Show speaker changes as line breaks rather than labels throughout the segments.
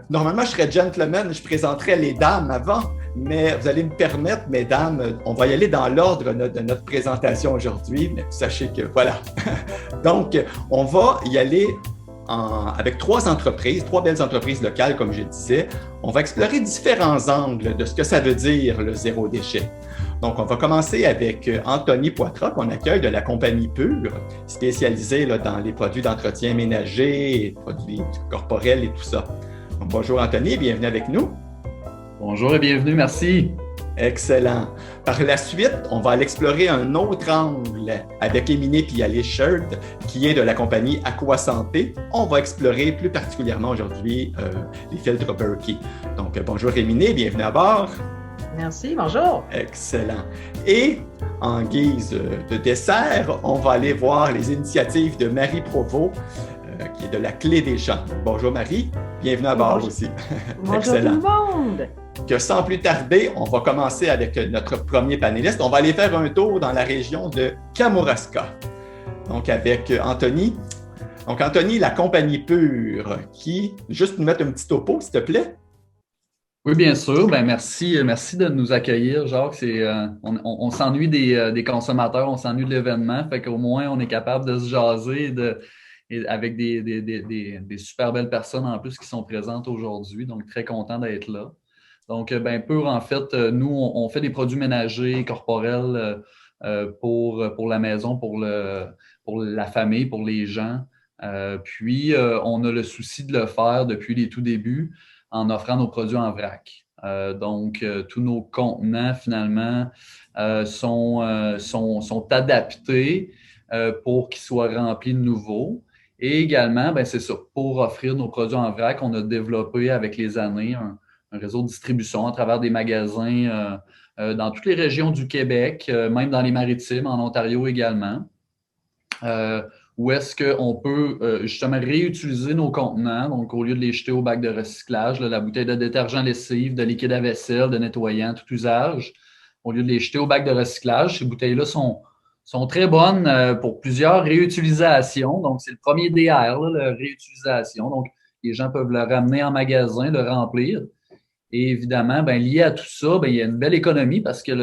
Normalement, je serais gentleman, je présenterais les dames avant, mais vous allez me permettre, mesdames, on va y aller dans l'ordre de notre présentation aujourd'hui, mais sachez que voilà. Donc, on va y aller avec trois entreprises, trois belles entreprises locales, comme je disais. On va explorer différents angles de ce que ça veut dire le zéro déchet. Donc, on va commencer avec Anthony Poitras, qu'on accueille de la compagnie Pure, spécialisée dans les produits d'entretien ménager, produits corporels et tout ça. Donc, bonjour Anthony, bienvenue avec nous.
Bonjour et bienvenue, merci.
Excellent. Par la suite, on va aller explorer un autre angle avec Émilie Pialet-Shirt, qui est de la compagnie Aquasanté. On va explorer plus particulièrement aujourd'hui les filtres Berkey. Donc, bonjour Émilie, bienvenue à bord.
Merci, bonjour.
Excellent. Et en guise de dessert, on va aller voir les initiatives de Marie Provost, qui est de la Clé des Champs. Bonjour Marie, bienvenue à bord aussi.
Bonjour
Excellent.
tout le monde.
Que sans plus tarder, on va commencer avec notre premier panéliste. On va aller faire un tour dans la région de Kamouraska. Donc avec Anthony. Donc Anthony, la compagnie Pure, qui, juste nous mettre un petit topo, s'il te plaît.
Oui, bien sûr. Ben, merci de nous accueillir, Jacques. On s'ennuie des consommateurs, on s'ennuie de l'événement, fait qu'au moins on est capable de se jaser avec des super belles personnes en plus qui sont présentes aujourd'hui. Donc, très content d'être là. Donc, ben Pure, en fait, nous, on fait des produits ménagers, corporels pour la maison, pour la famille, pour les gens. Puis, on a le souci de le faire depuis les tout débuts en offrant nos produits en vrac. Donc, tous nos contenants, finalement, sont adaptés pour qu'ils soient remplis de nouveau. Et également, ben, c'est ça, pour offrir nos produits en vrac, on a développé avec les années un réseau de distribution à travers des magasins dans toutes les régions du Québec, même dans les Maritimes, en Ontario également. Où est-ce qu'on peut justement réutiliser nos contenants, donc au lieu de les jeter au bac de recyclage, la bouteille de détergent lessive, de liquide à vaisselle, de nettoyant, tout usage, au lieu de les jeter au bac de recyclage, ces bouteilles-là sont très bonnes pour plusieurs réutilisations. Donc, c'est le premier DR, la réutilisation. Donc, les gens peuvent le ramener en magasin, le remplir. Et évidemment, ben, lié à tout ça, ben, il y a une belle économie parce que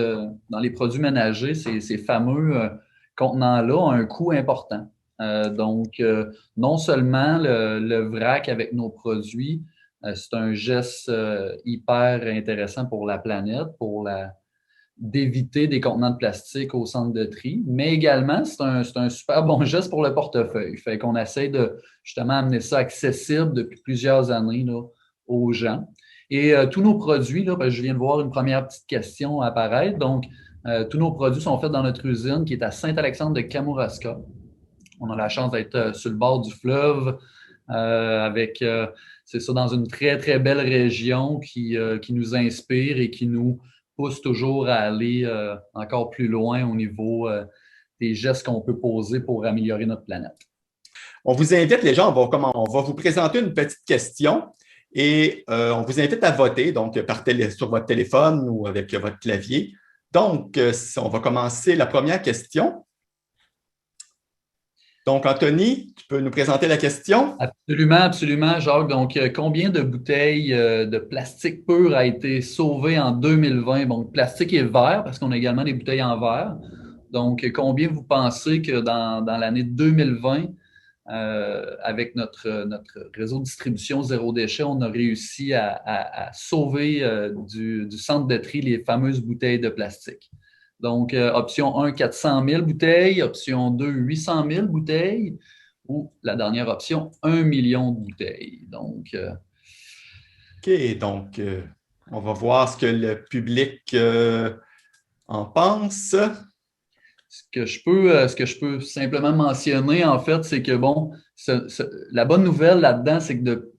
dans les produits ménagers, ces fameux contenants-là ont un coût important. Donc, non seulement le vrac avec nos produits, c'est un geste hyper intéressant pour la planète, d'éviter des contenants de plastique au centre de tri, mais également, c'est un super bon geste pour le portefeuille. Fait qu'on essaie de justement amener ça accessible depuis plusieurs années là, aux gens. Et tous nos produits, là, je viens de voir une première petite question apparaître. Donc, tous nos produits sont faits dans notre usine qui est à Saint-Alexandre de Kamouraska. On a la chance d'être sur le bord du fleuve c'est ça, dans une très, très belle région qui nous inspire et qui nous pousse toujours à aller encore plus loin au niveau des gestes qu'on peut poser pour améliorer notre planète.
On vous invite, les gens, on va vous présenter une petite question et on vous invite à voter donc sur votre téléphone ou avec votre clavier. Donc, on va commencer la première question. Donc, Anthony, tu peux nous présenter la question?
Absolument, absolument, Jacques. Donc, combien de bouteilles de plastique pur a été sauvé en 2020? Donc, plastique et verre, parce qu'on a également des bouteilles en verre. Donc, combien vous pensez que dans l'année 2020, avec notre réseau de distribution zéro déchet, on a réussi à sauver du centre de tri les fameuses bouteilles de plastique? Donc, option 1, 400 000 bouteilles. Option 2, 800 000 bouteilles. Ou la dernière option, 1 million de bouteilles. Donc,
OK, donc on va voir ce que le public en pense.
Ce que je peux simplement mentionner, en fait, c'est que, bon, la bonne nouvelle là-dedans, c'est que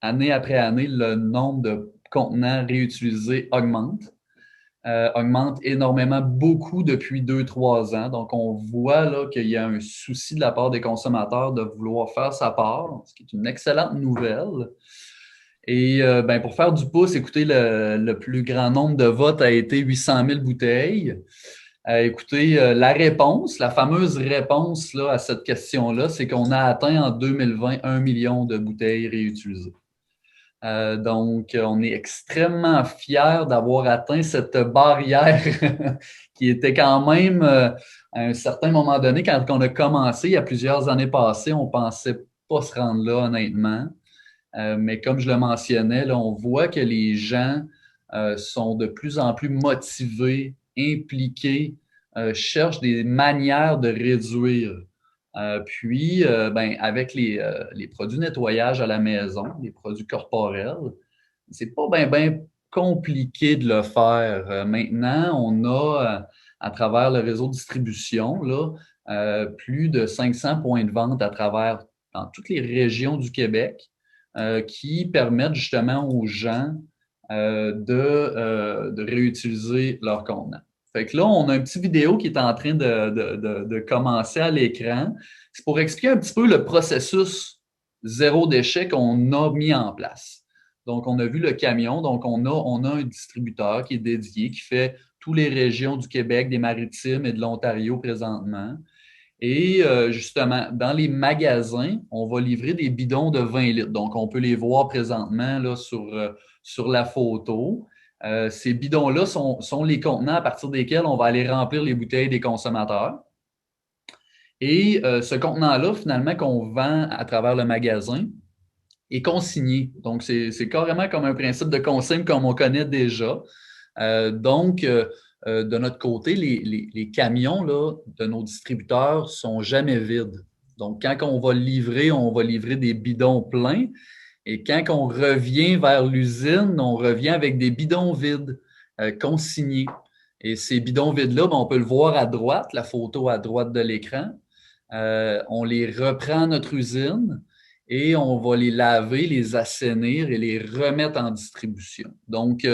année après année, le nombre de contenants réutilisés augmente. Augmente énormément, beaucoup depuis 2-3 ans. Donc, on voit là qu'il y a un souci de la part des consommateurs de vouloir faire sa part, ce qui est une excellente nouvelle. Et ben, pour faire du pouce, écoutez, le plus grand nombre de votes a été 800 000 bouteilles. Écoutez, la réponse, la fameuse réponse là, à cette question-là, c'est qu'on a atteint en 2020 1 million de bouteilles réutilisées. Donc, on est extrêmement fiers d'avoir atteint cette barrière qui était quand même, à un certain moment donné, quand on a commencé, il y a plusieurs années passées, on ne pensait pas se rendre là, honnêtement. Mais comme je le mentionnais, là, on voit que les gens sont de plus en plus motivés, impliqués, cherchent des manières de réduire. Ben, avec les produits nettoyage à la maison, les produits corporels, c'est pas bien compliqué de le faire. Maintenant, on a, à travers le réseau de distribution, là, plus de 500 points de vente à travers dans toutes les régions du Québec qui permettent justement aux gens de réutiliser leur contenant. Fait que là, on a une petite vidéo qui est en train de commencer à l'écran. C'est pour expliquer un petit peu le processus zéro déchet qu'on a mis en place. Donc, on a vu le camion. Donc, on a un distributeur qui est dédié, qui fait toutes les régions du Québec, des Maritimes et de l'Ontario présentement. Et justement, dans les magasins, on va livrer des bidons de 20 litres. Donc, on peut les voir présentement là, sur la photo. Ces bidons-là sont les contenants à partir desquels on va aller remplir les bouteilles des consommateurs. Et ce contenant-là, finalement, qu'on vend à travers le magasin, est consigné. Donc, c'est carrément comme un principe de consigne comme on connaît déjà. De notre côté, les camions là, de nos distributeurs sont jamais vides. Donc, quand on va livrer des bidons pleins. Et quand on revient vers l'usine, on revient avec des bidons vides consignés. Et ces bidons vides-là, ben, on peut le voir à droite, la photo à droite de l'écran. On les reprend à notre usine et on va les laver, les assainir et les remettre en distribution. Donc,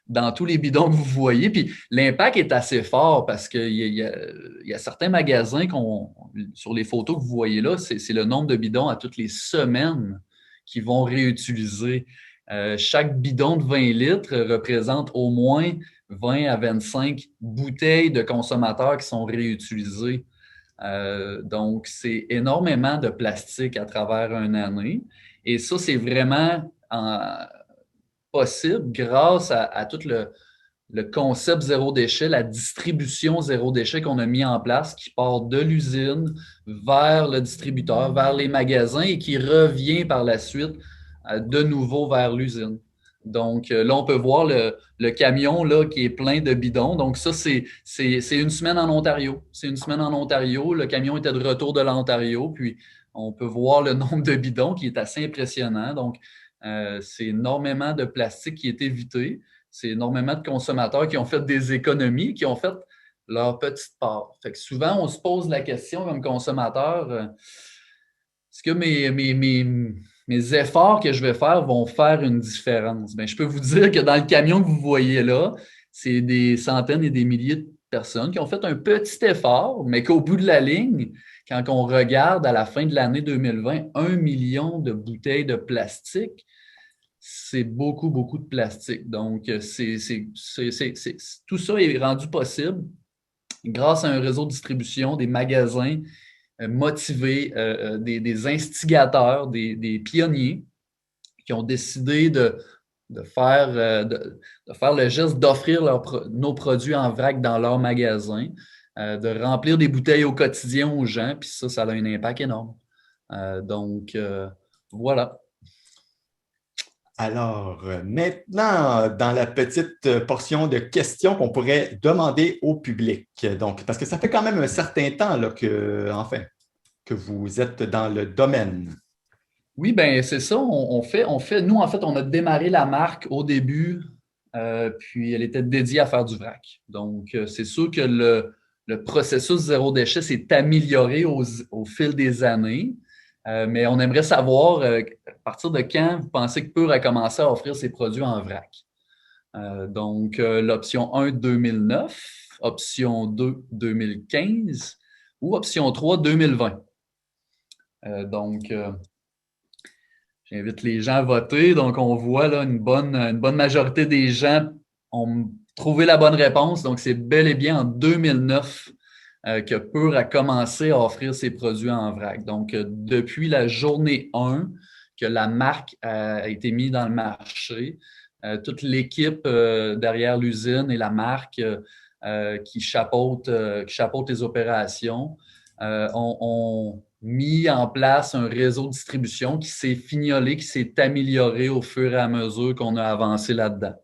dans tous les bidons que vous voyez, puis l'impact est assez fort parce qu'il y a certains magasins sur les photos que vous voyez là, c'est le nombre de bidons à toutes les semaines qui vont réutiliser. Chaque bidon de 20 litres représente au moins 20 à 25 bouteilles de consommateurs qui sont réutilisées. Donc, c'est énormément de plastique à travers une année. Et ça, c'est vraiment possible grâce à tout le concept zéro déchet, la distribution zéro déchet qu'on a mis en place, qui part de l'usine vers le distributeur, vers les magasins et qui revient par la suite de nouveau vers l'usine. Donc, là, on peut voir le camion là, qui est plein de bidons. Donc, ça, c'est une semaine en Ontario. C'est une semaine en Ontario. Le camion était de retour de l'Ontario. Puis, on peut voir le nombre de bidons qui est assez impressionnant. Donc, c'est énormément de plastique qui est évité. C'est énormément de consommateurs qui ont fait des économies, qui ont fait leur petite part. Fait que souvent, on se pose la question comme consommateur, est-ce que mes efforts que je vais faire vont faire une différence? Bien, je peux vous dire que dans le camion que vous voyez là, c'est des centaines et des milliers de personnes qui ont fait un petit effort, mais qu'au bout de la ligne, quand on regarde à la fin de l'année 2020, 1 million de bouteilles de plastique, c'est beaucoup, beaucoup de plastique. Donc, tout ça est rendu possible grâce à un réseau de distribution, des magasins motivés, des instigateurs, des pionniers qui ont décidé de faire le geste d'offrir nos produits en vrac dans leur magasin, de remplir des bouteilles au quotidien aux gens, puis ça a un impact énorme. Voilà.
Alors, maintenant, dans la petite portion de questions qu'on pourrait demander au public. Donc, parce que ça fait quand même un certain temps là, que vous êtes dans le domaine.
Oui, bien, c'est ça. Nous, en fait, on a démarré la marque au début, puis elle était dédiée à faire du vrac. Donc, c'est sûr que le processus zéro déchet s'est amélioré au fil des années. Mais on aimerait savoir à partir de quand vous pensez que Pur a commencé à offrir ses produits en vrac. L'option 1, 2009, option 2, 2015 ou option 3, 2020. J'invite les gens à voter. Donc, on voit là une bonne majorité des gens ont trouvé la bonne réponse. Donc, c'est bel et bien en 2009 que Pur a commencé à offrir ses produits en vrac. Donc, depuis la journée 1 que la marque a été mise dans le marché. Toute l'équipe derrière l'usine et la marque qui chapeaute les opérations ont mis en place un réseau de distribution qui s'est fignolé, qui s'est amélioré au fur et à mesure qu'on a avancé là-dedans.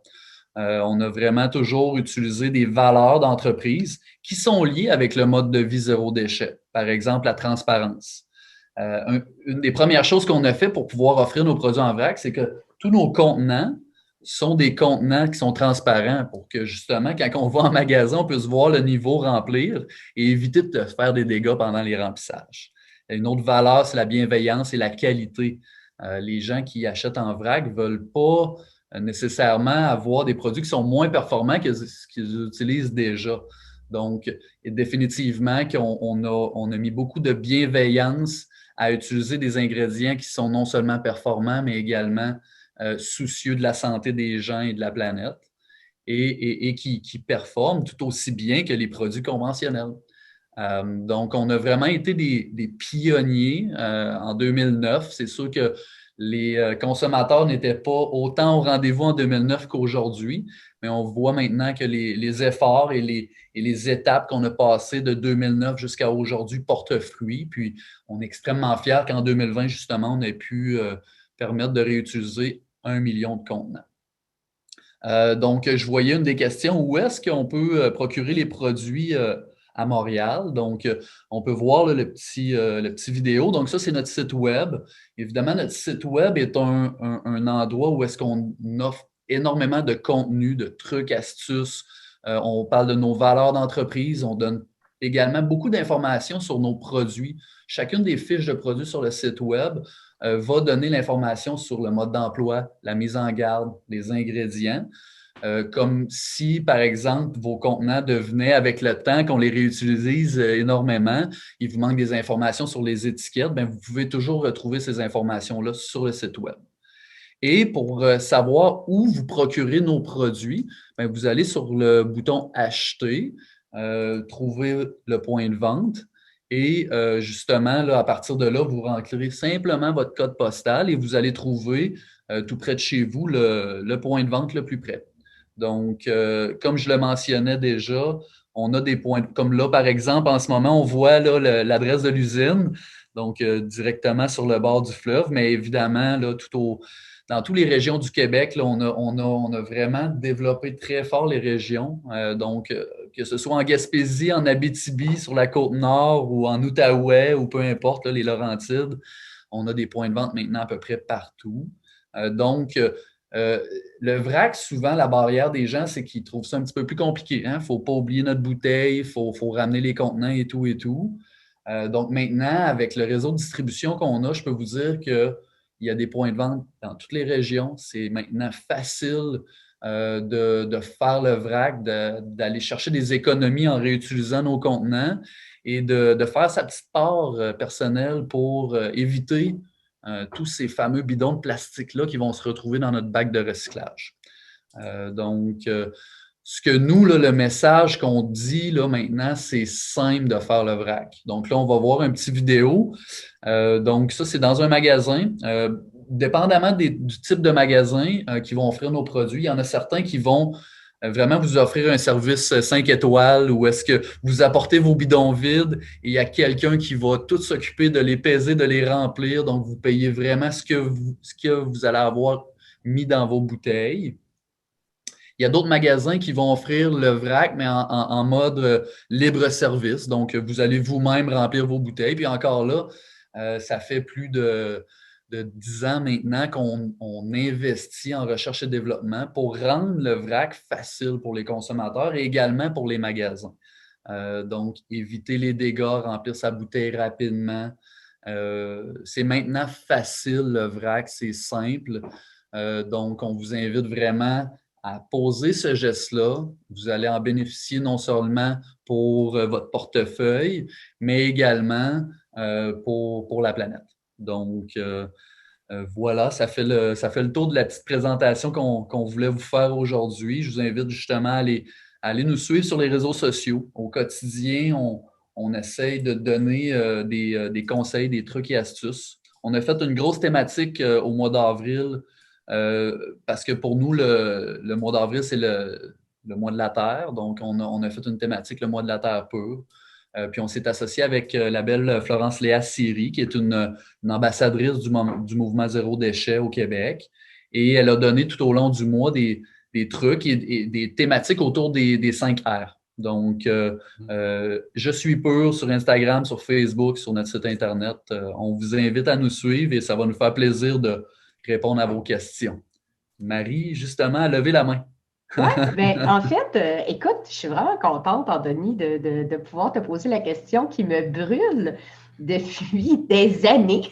On a vraiment toujours utilisé des valeurs d'entreprise qui sont liées avec le mode de vie zéro déchet. Par exemple, la transparence. Une des premières choses qu'on a fait pour pouvoir offrir nos produits en vrac, c'est que tous nos contenants sont des contenants qui sont transparents pour que justement, quand on va en magasin, on puisse voir le niveau remplir et éviter de faire des dégâts pendant les remplissages. Une autre valeur, c'est la bienveillance et la qualité. Les gens qui achètent en vrac ne veulent pas nécessairement avoir des produits qui sont moins performants que ce qu'ils utilisent déjà. Donc, définitivement qu'on a mis beaucoup de bienveillance à utiliser des ingrédients qui sont non seulement performants, mais également soucieux de la santé des gens et de la planète et qui performent tout aussi bien que les produits conventionnels. Donc, on a vraiment été des pionniers en 2009. C'est sûr que les consommateurs n'étaient pas autant au rendez-vous en 2009 qu'aujourd'hui, mais on voit maintenant que les efforts et les étapes qu'on a passées de 2009 jusqu'à aujourd'hui portent fruit. Puis, on est extrêmement fiers qu'en 2020, justement, on ait pu permettre de réutiliser 1 million de contenants. Donc, je voyais une des questions, où est-ce qu'on peut procurer les produits à Montréal? Donc, on peut voir là, le petit vidéo. Donc, ça, c'est notre site web. Évidemment, notre site web est un endroit où est-ce qu'on offre énormément de contenu, de trucs, astuces. On parle de nos valeurs d'entreprise. On donne également beaucoup d'informations sur nos produits. Chacune des fiches de produits sur le site web va donner l'information sur le mode d'emploi, la mise en garde, les ingrédients. Comme si, par exemple, vos contenants devenaient, avec le temps qu'on les réutilise énormément, il vous manque des informations sur les étiquettes, bien, vous pouvez toujours retrouver ces informations-là sur le site web. Et pour savoir où vous procurez nos produits, bien, vous allez sur le bouton « Acheter », trouver le point de vente. Et justement, là, à partir de là, vous remplirez simplement votre code postal et vous allez trouver tout près de chez vous le point de vente le plus près. Donc, comme je le mentionnais déjà, on a des points, comme là, par exemple, en ce moment, on voit là, l'adresse de l'usine, donc directement sur le bord du fleuve, mais évidemment, là, dans toutes les régions du Québec, là, on a vraiment développé très fort les régions. Donc, que ce soit en Gaspésie, en Abitibi, sur la Côte-Nord ou en Outaouais ou peu importe, là, les Laurentides, on a des points de vente maintenant à peu près partout. Donc, le vrac, souvent, la barrière des gens, c'est qu'ils trouvent ça un petit peu plus compliqué. Il ne faut pas oublier notre bouteille, il faut ramener les contenants et tout et tout. Donc, maintenant, avec le réseau de distribution qu'on a, je peux vous dire qu'il y a des points de vente dans toutes les régions. C'est maintenant facile de faire le vrac, d'aller chercher des économies en réutilisant nos contenants et de faire sa petite part personnelle pour éviter tous ces fameux bidons de plastique-là qui vont se retrouver dans notre bac de recyclage. Donc, ce que nous, là, le message qu'on dit là, maintenant, c'est simple de faire le vrac. Donc là, on va voir un petit vidéo. Donc ça, c'est dans un magasin. Dépendamment du type de magasin qui vont offrir nos produits, il y en a certains qui vont vraiment vous offrir un service 5 étoiles où est-ce que vous apportez vos bidons vides et il y a quelqu'un qui va tout s'occuper de les peser, de les remplir. Donc, vous payez vraiment ce que vous allez avoir mis dans vos bouteilles. Il y a d'autres magasins qui vont offrir le vrac, mais en mode libre service. Donc, vous allez vous-même remplir vos bouteilles. Puis encore là, ça fait plus de 10 ans maintenant qu'on investit en recherche et développement pour rendre le vrac facile pour les consommateurs et également pour les magasins. Donc, éviter les dégâts, remplir sa bouteille rapidement. C'est maintenant facile, le vrac, c'est simple. Donc, on vous invite vraiment à poser ce geste-là. Vous allez en bénéficier non seulement pour votre portefeuille, mais également pour la planète. Donc, voilà, ça fait le tour de la petite présentation qu'on voulait vous faire aujourd'hui. Je vous invite justement à aller nous suivre sur les réseaux sociaux. Au quotidien, on essaye de donner des conseils, des trucs et astuces. On a fait une grosse thématique au mois d'avril parce que pour nous, le mois d'avril, c'est le mois de la Terre. Donc, on a fait une thématique, le mois de la Terre pure. Puis on s'est associé avec la belle Florence Léa Siri, qui est une ambassadrice du mouvement Zéro Déchet au Québec. Et elle a donné tout au long du mois des trucs et des thématiques autour des 5 R. Donc, je suis pur sur Instagram, sur Facebook, sur notre site Internet. On vous invite à nous suivre et ça va nous faire plaisir de répondre à vos questions. Marie, justement, a levé la main.
Oui, bien, en fait, écoute, je suis vraiment contente, Anthony, de pouvoir te poser la question qui me brûle depuis des années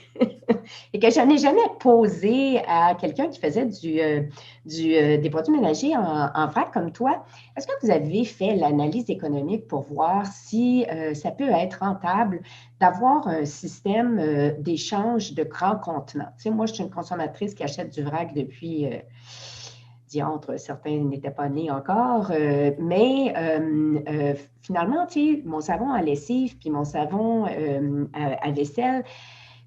et que je n'ai jamais posée à quelqu'un qui faisait des produits ménagers en vrac comme toi. Est-ce que vous avez fait l'analyse économique pour voir si ça peut être rentable d'avoir un système d'échange de grands contenants? Tu sais, moi, je suis une consommatrice qui achète du vrac depuis... diantre, certains n'étaient pas nés encore, mais finalement, tu sais, mon savon à lessive puis mon savon à vaisselle,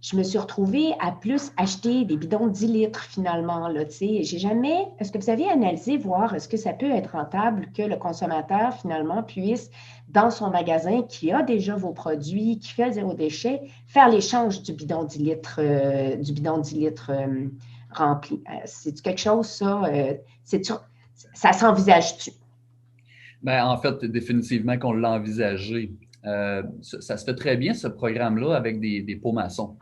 je me suis retrouvée à plus acheter des bidons de 10 litres finalement, là, tu sais. J'ai jamais... Est-ce que vous avez analysé, voir est-ce que ça peut être rentable que le consommateur finalement puisse, dans son magasin qui a déjà vos produits, qui fait le zéro déchet, faire l'échange du bidon 10 litres, rempli. C'est quelque chose, ça? Ça s'envisage-tu?
Bien, en fait, définitivement qu'on l'a envisagé. Ça se fait très bien, ce programme-là, avec des pots maçons.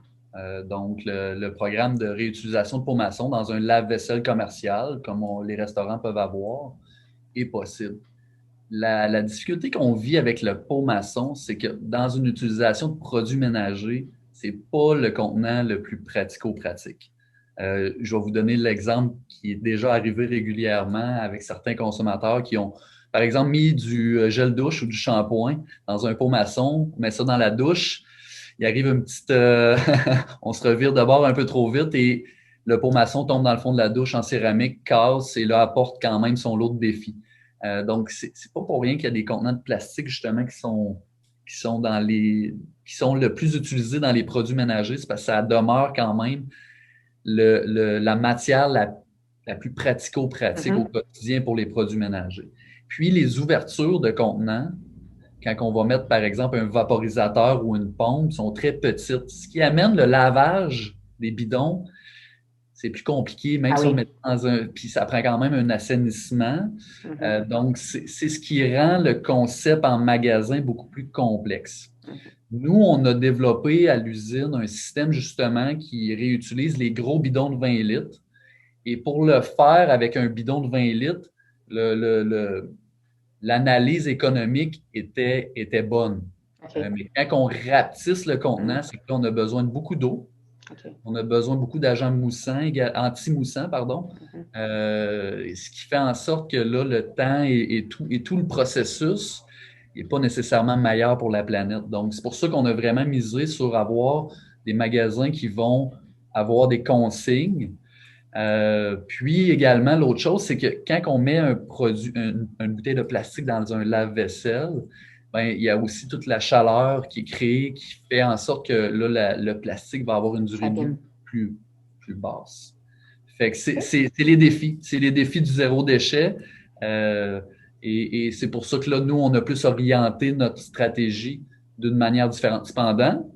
Donc, le programme de réutilisation de pots maçons dans un lave-vaisselle commercial, comme les restaurants peuvent avoir, est possible. La difficulté qu'on vit avec le pot maçon, c'est que dans une utilisation de produits ménagers, c'est pas le contenant le plus pratico-pratique. Je vais vous donner l'exemple qui est déjà arrivé régulièrement avec certains consommateurs qui ont, par exemple, mis du gel douche ou du shampoing dans un pot maçon, met ça dans la douche, il arrive une petite... on se revire de bord un peu trop vite et le pot maçon tombe dans le fond de la douche en céramique, casse et là apporte quand même son lot de défis. Donc, c'est pas pour rien qu'il y a des contenants de plastique justement qui sont le plus utilisés dans les produits ménagers, c'est parce que ça demeure quand même la matière la plus pratico-pratique au quotidien pour les produits ménagers. Puis, les ouvertures de contenants, quand on va mettre, par exemple, un vaporisateur ou une pompe, sont très petites. Ce qui amène le lavage des bidons, c'est plus compliqué, même si on met dans un... Puis, ça prend quand même un assainissement. Donc, c'est ce qui rend le concept en magasin beaucoup plus complexe. Nous, on a développé à l'usine un système justement qui réutilise les gros bidons de 20 litres. Et pour le faire avec un bidon de 20 litres, l'analyse économique était bonne. Mais quand on rapetisse le contenant, c'est qu'on a besoin de beaucoup d'eau. On a besoin de beaucoup d'agents moussants, anti-moussants, pardon. Ce qui fait en sorte que là, le temps et tout le processus n'est pas nécessairement meilleur pour la planète. Donc, c'est pour ça qu'on a vraiment misé sur avoir des magasins qui vont avoir des consignes. Puis également, l'autre chose, c'est que quand on met un produit, une bouteille de plastique dans un lave-vaisselle, ben, il y a aussi toute la chaleur qui est créée, qui fait en sorte que là, le plastique va avoir une durée de vie plus basse. Fait que c'est les défis. C'est les défis du zéro déchet. Et c'est pour ça que là, nous, on a plus orienté notre stratégie d'une manière différente. Cependant,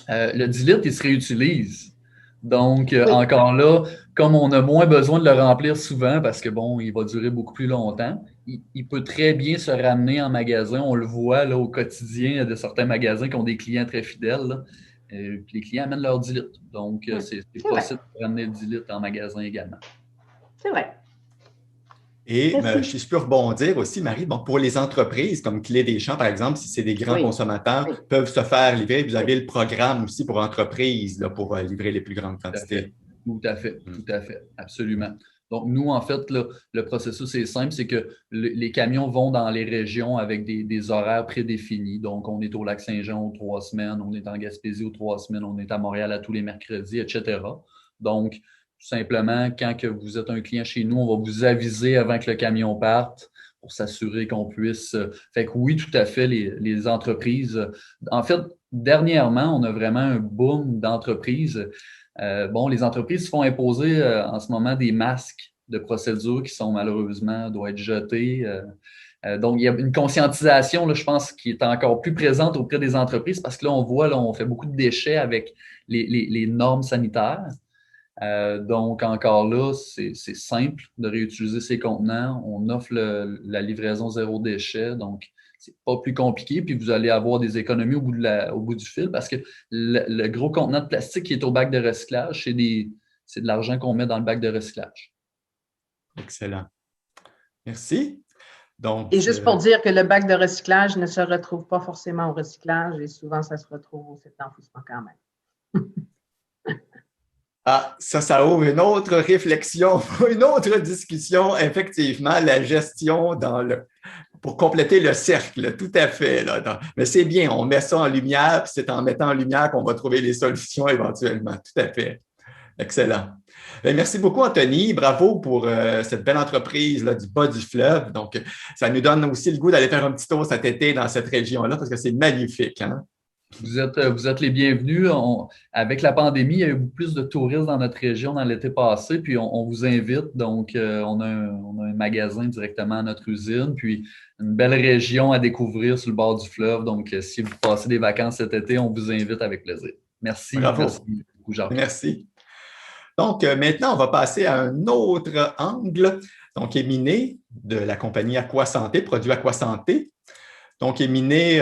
le 10 litres, il se réutilise. Donc, encore là, comme on a moins besoin de le remplir souvent parce que, bon, il va durer beaucoup plus longtemps, il peut très bien se ramener en magasin. On le voit là, au quotidien, il y a de certains magasins qui ont des clients très fidèles. Là, puis les clients amènent leurs 10 litres. Donc, c'est possible de ramener 10 litres en magasin également.
C'est vrai.
Et je peux rebondir aussi, Marie, bon, pour les entreprises comme Clé des Champs, par exemple, si c'est des grands consommateurs, peuvent se faire livrer. Vous avez le programme aussi pour entreprises là, pour livrer les plus grandes quantités.
Tout à fait, absolument. Donc, nous, en fait, là, le processus est simple, c'est que les camions vont dans les régions avec des horaires prédéfinis. Donc, on est au Lac-Saint-Jean aux 3 semaines, on est en Gaspésie aux 3 semaines, on est à Montréal à tous les mercredis, etc. Donc, tout simplement, quand que vous êtes un client chez nous, on va vous aviser avant que le camion parte pour s'assurer qu'on puisse... Fait que oui, tout à fait, les entreprises... En fait, dernièrement, on a vraiment un boom d'entreprises. Les entreprises se font imposer en ce moment des masques de procédure qui sont malheureusement doivent être jetés. Donc, il y a une conscientisation, là, je pense, qui est encore plus présente auprès des entreprises parce que là, on voit, là, on fait beaucoup de déchets avec les normes sanitaires. Donc, encore là, c'est simple de réutiliser ces contenants. On offre la livraison zéro déchet, donc c'est pas plus compliqué. Puis vous allez avoir des économies au bout du fil parce que le gros contenant de plastique qui est au bac de recyclage, c'est de l'argent qu'on met dans le bac de recyclage.
Excellent. Merci. Donc,
et juste pour dire que le bac de recyclage ne se retrouve pas forcément au recyclage et souvent, ça se retrouve au site d'enfouissement quand même.
Ah, ça ouvre une autre réflexion, une autre discussion, effectivement, la gestion pour compléter le cercle, tout à fait. Là, mais c'est bien, on met ça en lumière, puis c'est en mettant en lumière qu'on va trouver les solutions éventuellement, tout à fait. Excellent. Bien, merci beaucoup, Anthony. Bravo pour cette belle entreprise là, du bas du fleuve. Donc, ça nous donne aussi le goût d'aller faire un petit tour cet été dans cette région-là parce que c'est magnifique. Hein?
Vous êtes les bienvenus. Avec la pandémie, il y a eu beaucoup plus de touristes dans notre région dans l'été passé, puis on vous invite. Donc, on a un magasin directement à notre usine, puis une belle région à découvrir sur le bord du fleuve. Donc, si vous passez des vacances cet été, on vous invite avec plaisir. Merci.
Bravo.
Merci beaucoup, Jacques.
Merci. Donc, maintenant, on va passer à un autre angle. Donc, Éminé de la compagnie Aquasanté, produit Aquasanté. Donc, Éminé,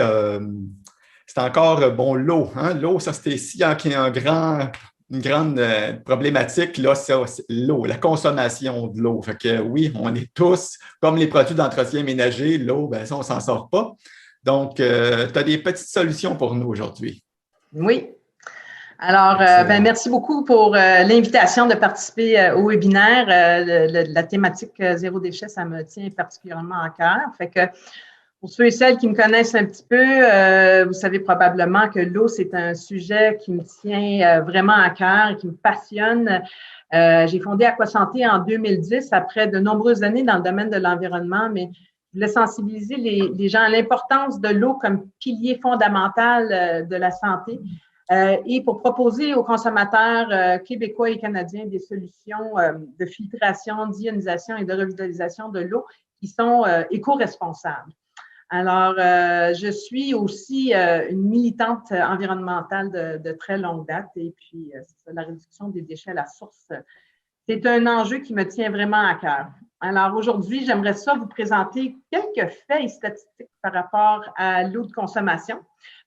c'est encore, l'eau. Hein? L'eau, ça, c'était ici qui est une grande problématique. Là, c'est l'eau, la consommation de l'eau. Fait que oui, on est tous, comme les produits d'entretien ménager, l'eau, ça, on ne s'en sort pas. Donc, tu as des petites solutions pour nous aujourd'hui.
Oui. Alors, merci beaucoup pour l'invitation de participer au webinaire. La thématique zéro déchet, ça me tient particulièrement à cœur. Fait que pour ceux et celles qui me connaissent un petit peu, vous savez probablement que l'eau, c'est un sujet qui me tient vraiment à cœur et qui me passionne. J'ai fondé Aquasanté en 2010, après de nombreuses années dans le domaine de l'environnement, mais je voulais sensibiliser les gens à l'importance de l'eau comme pilier fondamental de la santé. Et pour proposer aux consommateurs québécois et canadiens des solutions de filtration, d'ionisation et de revitalisation de l'eau qui sont éco-responsables. Alors, je suis aussi une militante environnementale de très longue date et puis la réduction des déchets à la source, c'est un enjeu qui me tient vraiment à cœur. Alors, aujourd'hui, j'aimerais vous présenter quelques faits et statistiques par rapport à l'eau de consommation.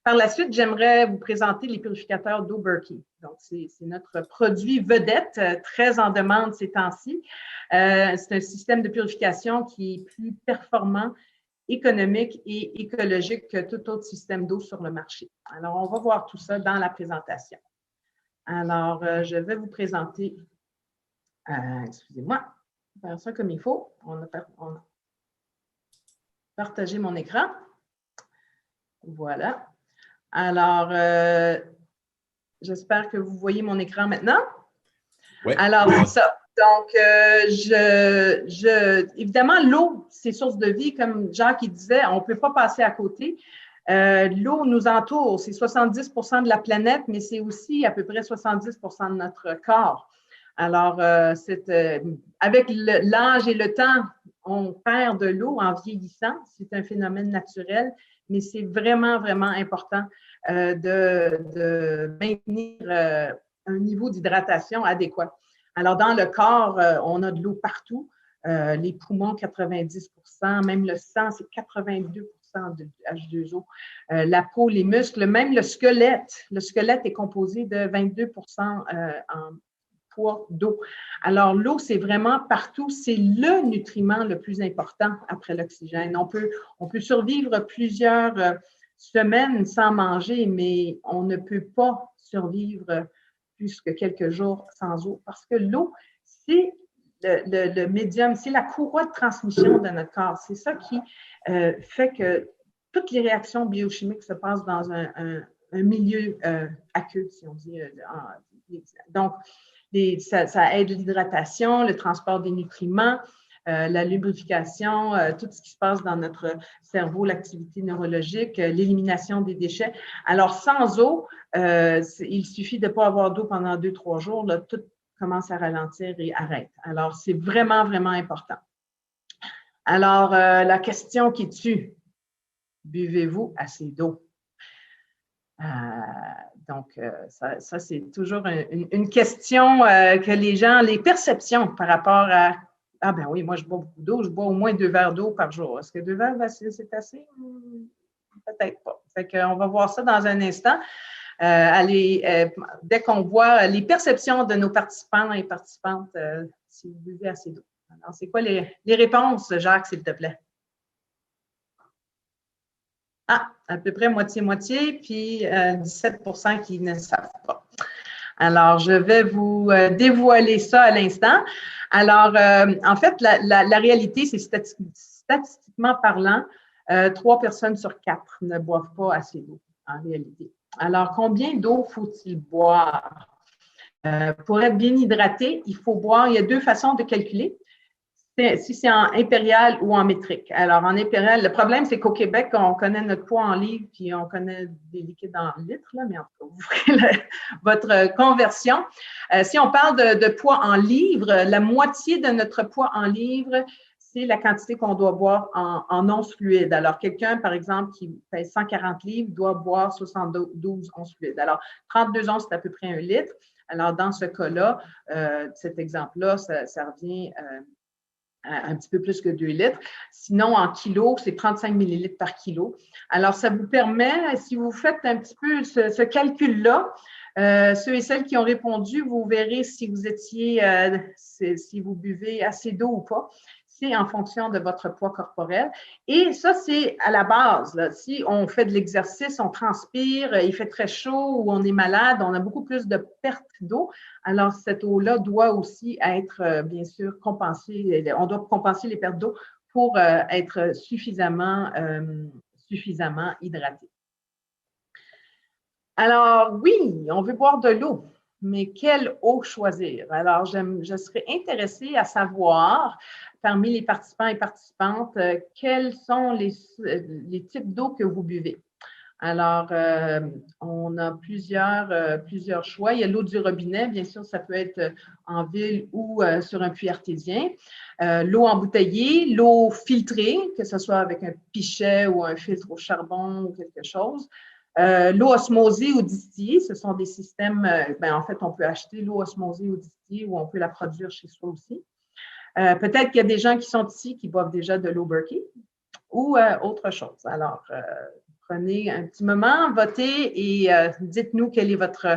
Par la suite, j'aimerais vous présenter les purificateurs d'eau Berkey. Donc, c'est notre produit vedette, très en demande ces temps-ci. C'est un système de purification qui est plus performant, économique et écologique que tout autre système d'eau sur le marché. Alors, on va voir tout ça dans la présentation. Alors, je vais vous présenter, excusez-moi, faire ça comme il faut. On a partagé mon écran. Voilà. Alors, j'espère que vous voyez mon écran maintenant.
Oui.
Alors, c'est ça. Donc, évidemment, l'eau, c'est source de vie, comme Jacques il disait, on ne peut pas passer à côté. L'eau nous entoure, c'est 70 de la planète, mais c'est aussi à peu près 70 de notre corps. Alors, avec l'âge et le temps, on perd de l'eau en vieillissant. C'est un phénomène naturel, mais c'est vraiment, vraiment important de maintenir un niveau d'hydratation adéquat. Alors, dans le corps, on a de l'eau partout. Les poumons, 90 même le sang, c'est 82 de H2O. La peau, les muscles, même le squelette. Le squelette est composé de 22 en poids d'eau. Alors, l'eau, c'est vraiment partout. C'est le nutriment le plus important après l'oxygène. On peut survivre plusieurs semaines sans manger, mais on ne peut pas survivre plus que quelques jours sans eau parce que l'eau, c'est le médium, c'est la courroie de transmission de notre corps. C'est ça qui fait que toutes les réactions biochimiques se passent dans un milieu aqueux, si on dit. Donc, ça aide l'hydratation, le transport des nutriments. la lubrification, tout ce qui se passe dans notre cerveau, l'activité neurologique, l'élimination des déchets. Alors, sans eau, il suffit de ne pas avoir d'eau pendant 2-3 jours, là, tout commence à ralentir et arrête. Alors, c'est vraiment, vraiment important. Alors, la question qui tue, buvez-vous assez d'eau? Donc, ça c'est toujours une question que les gens, les perceptions par rapport à « Ah ben oui, moi je bois beaucoup d'eau, je bois au moins 2 verres d'eau par jour. Est-ce que 2 verres, c'est assez? Peut-être pas. » Fait qu'on va voir ça dans un instant. Dès qu'on voit les perceptions de nos participants et participantes, si vous buvez assez d'eau. Alors, c'est quoi les réponses, Jacques, s'il te plaît? Ah, à peu près moitié-moitié, puis 17% qui ne savent pas. Alors, je vais vous dévoiler ça à l'instant. Alors, en fait, la réalité, c'est statistiquement parlant, 3 personnes sur 4 ne boivent pas assez d'eau, en réalité. Alors, combien d'eau faut-il boire? Pour être bien hydraté, il faut boire, il y a 2 façons de calculer. Si c'est en impérial ou en métrique. Alors, en impérial, le problème, c'est qu'au Québec, on connaît notre poids en livres, puis on connaît des liquides en litres, là, mais en tout cas, vous ferez votre conversion. Si on parle de poids en livres, la moitié de notre poids en livres, c'est la quantité qu'on doit boire en onces fluides. Alors, quelqu'un, par exemple, qui pèse 140 livres, doit boire 72 onces fluides. Alors, 32 onces, c'est à peu près 1 litre. Alors, dans ce cas-là, cet exemple-là, ça revient un petit peu plus que 2 litres. Sinon, en kilos, c'est 35 millilitres par kilo. Alors, ça vous permet, si vous faites un petit peu ce calcul-là, ceux et celles qui ont répondu, vous verrez si vous étiez, si vous buvez assez d'eau ou pas. C'est en fonction de votre poids corporel. Et ça, c'est à la base, là. Si on fait de l'exercice, on transpire, il fait très chaud ou on est malade, on a beaucoup plus de perte d'eau. Alors, cette eau-là doit aussi être, bien sûr, compensée. On doit compenser les pertes d'eau pour être suffisamment hydraté. Alors, oui, on veut boire de l'eau, mais quelle eau choisir? Alors, je serais intéressée à savoir, parmi les participants et participantes, quels sont les types d'eau que vous buvez. Alors, on a plusieurs choix. Il y a l'eau du robinet, bien sûr, ça peut être en ville ou sur un puits artésien. L'eau embouteillée, l'eau filtrée, que ce soit avec un pichet ou un filtre au charbon ou quelque chose. L'eau osmosée ou distillée, ce sont des systèmes, en fait, on peut acheter l'eau osmosée ou distillée ou on peut la produire chez soi aussi. Peut-être qu'il y a des gens qui sont ici qui boivent déjà de l'eau Berkey ou autre chose. Alors, prenez un petit moment, votez et dites-nous quelle est votre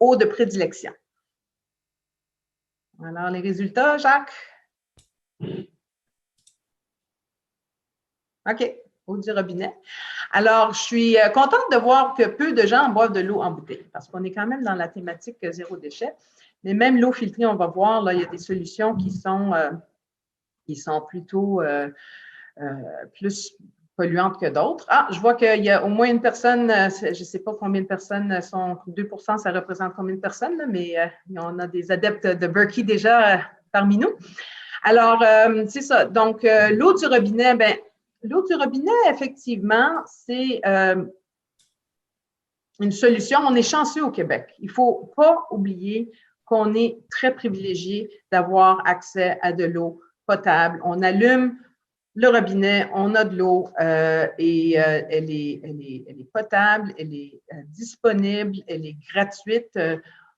eau de prédilection. Alors, les résultats, Jacques? OK, eau du robinet. Alors, je suis contente de voir que peu de gens boivent de l'eau en bouteille parce qu'on est quand même dans la thématique zéro déchet. Mais même l'eau filtrée, on va voir, là, il y a des solutions qui sont plutôt plus polluantes que d'autres. Ah, je vois qu'il y a au moins une personne, je ne sais pas combien de personnes sont, 2%, ça représente combien de personnes, là, mais on a des adeptes de Berkey déjà parmi nous. Alors, c'est ça. Donc, l'eau du robinet, l'eau du robinet, effectivement, c'est une solution. On est chanceux au Québec. Il ne faut pas oublier qu'on est très privilégié d'avoir accès à de l'eau potable. On allume le robinet, on a de l'eau et elle est potable, elle est disponible, elle est gratuite,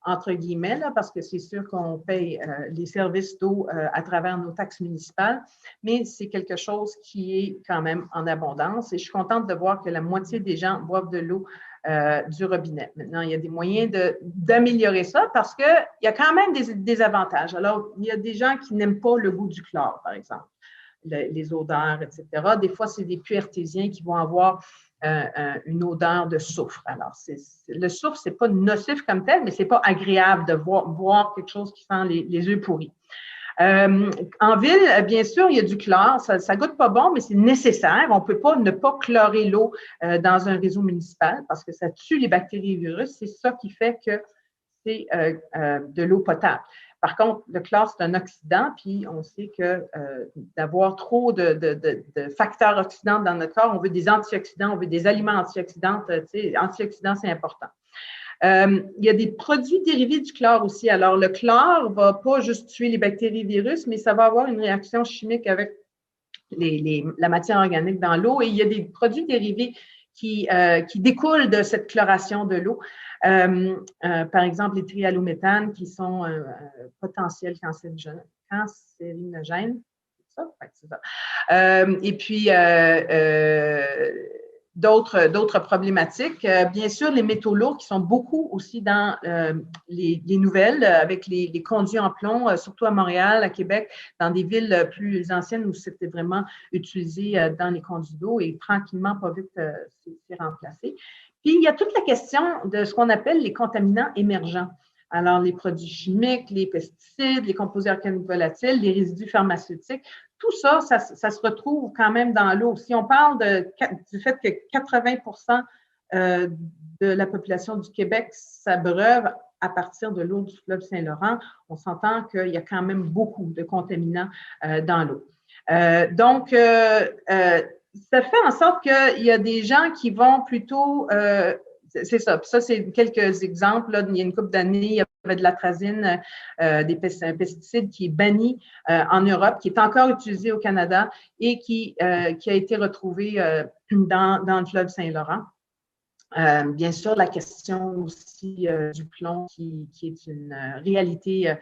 entre guillemets, là, parce que c'est sûr qu'on paye les services d'eau à travers nos taxes municipales, mais c'est quelque chose qui est quand même en abondance et je suis contente de voir que la moitié des gens boivent de l'eau du robinet. Maintenant, il y a des moyens d'améliorer ça parce qu'il y a quand même des avantages. Alors, il y a des gens qui n'aiment pas le goût du chlore, par exemple, les odeurs, etc. Des fois, c'est des puits artésiens qui vont avoir une odeur de soufre. Alors, le soufre, ce n'est pas nocif comme tel, mais ce n'est pas agréable de boire quelque chose qui sent les œufs pourris. En ville, bien sûr, il y a du chlore. Ça ne goûte pas bon, mais c'est nécessaire. On ne peut pas ne pas chlorer l'eau dans un réseau municipal parce que ça tue les bactéries et virus. C'est ça qui fait que c'est de l'eau potable. Par contre, le chlore, c'est un oxydant, puis on sait que d'avoir trop de facteurs oxydants dans notre corps, on veut des antioxydants, on veut des aliments antioxydants. Antioxydants, c'est important. Il y a des produits dérivés du chlore aussi. Alors, le chlore ne va pas juste tuer les bactéries et virus, mais ça va avoir une réaction chimique avec la matière organique dans l'eau. Et il y a des produits dérivés qui découlent de cette chloration de l'eau. Par exemple, les trihallométhanes qui sont potentiels cancérinogènes. C'est ça? Ouais, c'est ça. Et puis, d'autres problématiques. Bien sûr, les métaux lourds qui sont beaucoup aussi dans les nouvelles avec les conduits en plomb, surtout à Montréal, à Québec, dans des villes plus anciennes où c'était vraiment utilisé dans les conduits d'eau et tranquillement, pas vite, c'est remplacé. Puis, il y a toute la question de ce qu'on appelle les contaminants émergents. Alors, les produits chimiques, les pesticides, les composés organiques volatiles, les résidus pharmaceutiques, tout ça, ça se retrouve quand même dans l'eau. Si on parle du fait que 80% de la population du Québec s'abreuve à partir de l'eau du fleuve Saint-Laurent, on s'entend qu'il y a quand même beaucoup de contaminants dans l'eau. Donc, ça fait en sorte qu'il y a des gens qui vont plutôt… c'est ça. Puis ça, c'est quelques exemples. Là. Il y a une couple d'années, il y avait de l'atrazine, un pesticide qui est banni en Europe, qui est encore utilisé au Canada et qui a été retrouvé dans le fleuve Saint-Laurent. Bien sûr, la question aussi du plomb qui est une réalité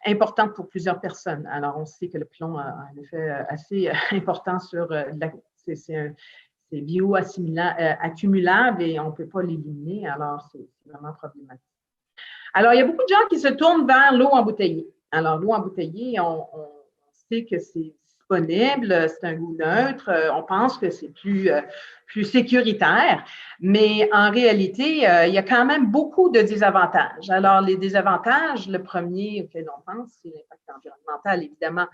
importante pour plusieurs personnes. Alors, on sait que le plomb a un effet assez important sur c'est bioaccumulable et on ne peut pas l'éliminer, alors c'est vraiment problématique. Alors, il y a beaucoup de gens qui se tournent vers l'eau embouteillée. Alors, l'eau embouteillée, on sait que c'est disponible, c'est un goût neutre, on pense que c'est plus sécuritaire, mais en réalité, il y a quand même beaucoup de désavantages. Alors, les désavantages, le premier auquel on pense, c'est l'impact environnemental, évidemment.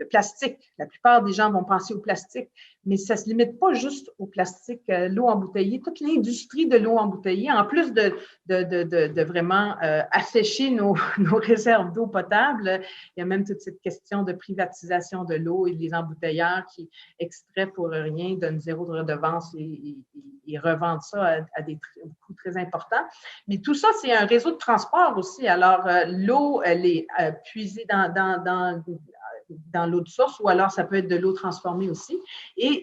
Le plastique, la plupart des gens vont penser au plastique, mais ça ne se limite pas juste au plastique, l'eau embouteillée. Toute l'industrie de l'eau embouteillée, en plus de vraiment assécher nos réserves d'eau potable, il y a même toute cette question de privatisation de l'eau et des embouteilleurs qui extraient pour rien, donnent zéro de redevance et revendent ça à des coûts très importants. Mais tout ça, c'est un réseau de transport aussi. Alors, l'eau, elle est puisée dans l'eau de source ou alors ça peut être de l'eau transformée aussi. Et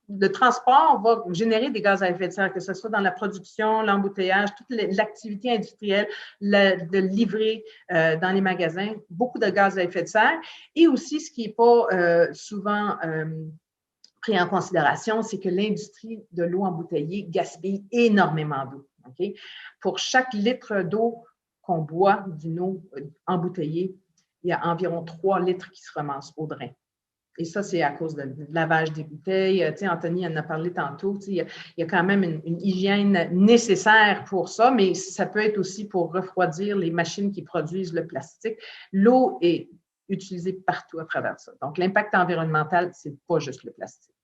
le transport va générer des gaz à effet de serre, que ce soit dans la production, l'embouteillage, toute l'activité industrielle, de livrer dans les magasins, beaucoup de gaz à effet de serre. Et aussi, ce qui n'est pas souvent pris en considération, c'est que l'industrie de l'eau embouteillée gaspille énormément d'eau. Okay? Pour chaque litre d'eau qu'on boit d'une eau embouteillée, il y a environ 3 litres qui se ramassent au drain. Et ça, c'est à cause du lavage des bouteilles. Tu sais, Anthony en a parlé tantôt. Tu sais, il y a quand même une hygiène nécessaire pour ça, mais ça peut être aussi pour refroidir les machines qui produisent le plastique. L'eau est utilisée partout à travers ça. Donc, l'impact environnemental, ce n'est pas juste le plastique.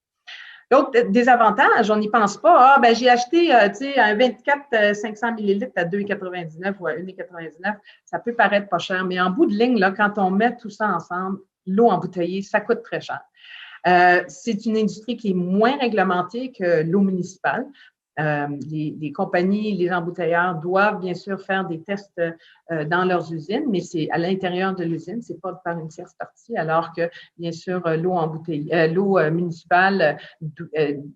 L'autre désavantage, on n'y pense pas. Ah, ben j'ai acheté un 24 500 ml à 2,99 ou à 1,99. Ça peut paraître pas cher, mais en bout de ligne, là, quand on met tout ça ensemble, l'eau embouteillée, ça coûte très cher. C'est une industrie qui est moins réglementée que l'eau municipale. Les compagnies, les embouteilleurs doivent bien sûr faire des tests dans leurs usines, mais c'est à l'intérieur de l'usine, c'est pas par une tierce partie, alors que bien sûr l'eau municipale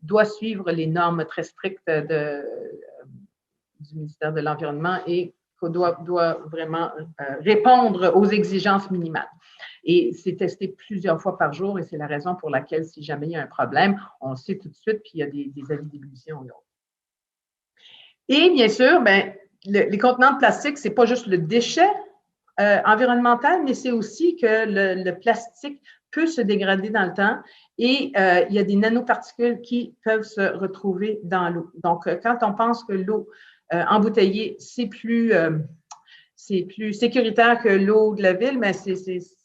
doit suivre les normes très strictes du ministère de l'Environnement et doit vraiment répondre aux exigences minimales. Et c'est testé plusieurs fois par jour et c'est la raison pour laquelle, si jamais il y a un problème, on sait tout de suite, puis il y a des avis d'ébullition et autres. Et bien sûr, les contenants de plastique, ce n'est pas juste le déchet environnemental, mais c'est aussi que le plastique peut se dégrader dans le temps et il y a des nanoparticules qui peuvent se retrouver dans l'eau. Donc, quand on pense que l'eau embouteillée, c'est plus sécuritaire que l'eau de la ville, mais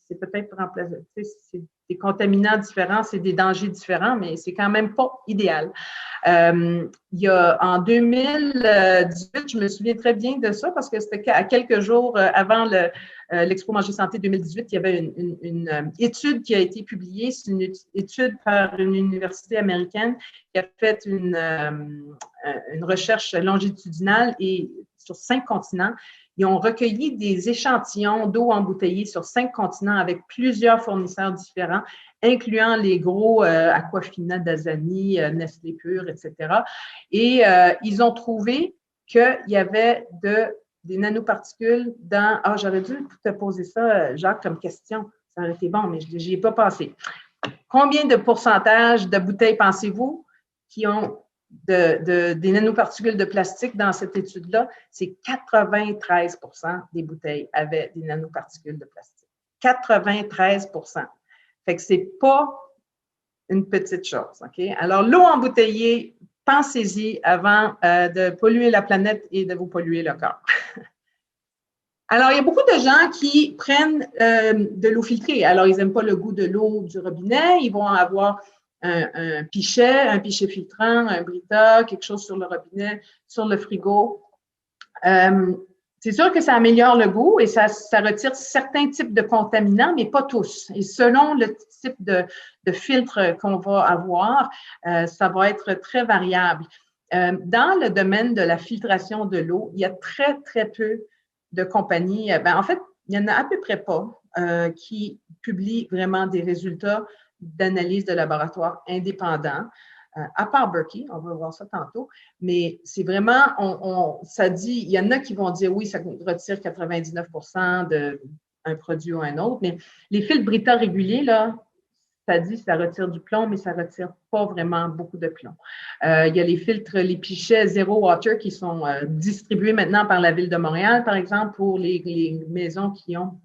c'est peut-être remplacé. C'est des contaminants différents, c'est des dangers différents, mais c'est quand même pas idéal. Il y a en 2018, je me souviens très bien de ça parce que c'était à quelques jours avant l'Expo Manger Santé 2018, il y avait une étude qui a été publiée. C'est une étude par une université américaine qui a fait une recherche longitudinale et sur 5 continents. Ils ont recueilli des échantillons d'eau embouteillée sur 5 continents avec plusieurs fournisseurs différents, incluant les gros Aquafina, Dasani, Nestlé Pure, etc. Et ils ont trouvé qu'il y avait des nanoparticules dans… Ah, j'aurais dû te poser ça, Jacques, comme question. Ça aurait été bon, mais je n'y ai pas pensé. Combien de pourcentage de bouteilles pensez-vous qui ont des nanoparticules de plastique dans cette étude-là? C'est 93 % des bouteilles avaient des nanoparticules de plastique. 93 %. Fait que c'est pas une petite chose, OK? Alors, l'eau embouteillée, pensez-y avant de polluer la planète et de vous polluer le corps. Alors, il y a beaucoup de gens qui prennent de l'eau filtrée. Alors, ils n'aiment pas le goût de l'eau du robinet. Ils vont avoir un pichet filtrant, un Brita, quelque chose sur le robinet, sur le frigo. C'est sûr que ça améliore le goût et ça retire certains types de contaminants, mais pas tous. Et selon le type de filtre qu'on va avoir, ça va être très variable. Dans le domaine de la filtration de l'eau, il y a très, très peu de compagnies. En fait, il n'y en a à peu près pas qui publient vraiment des résultats d'analyse de laboratoire indépendants. À part Berkey, on va voir ça tantôt, mais c'est vraiment, ça dit, il y en a qui vont dire oui, ça retire 99 % d'un produit ou un autre, mais les filtres Brita réguliers, là, ça dit ça retire du plomb, mais ça ne retire pas vraiment beaucoup de plomb. Il y a les filtres, les pichets Zero Water qui sont distribués maintenant par la Ville de Montréal, par exemple, pour les maisons qui ont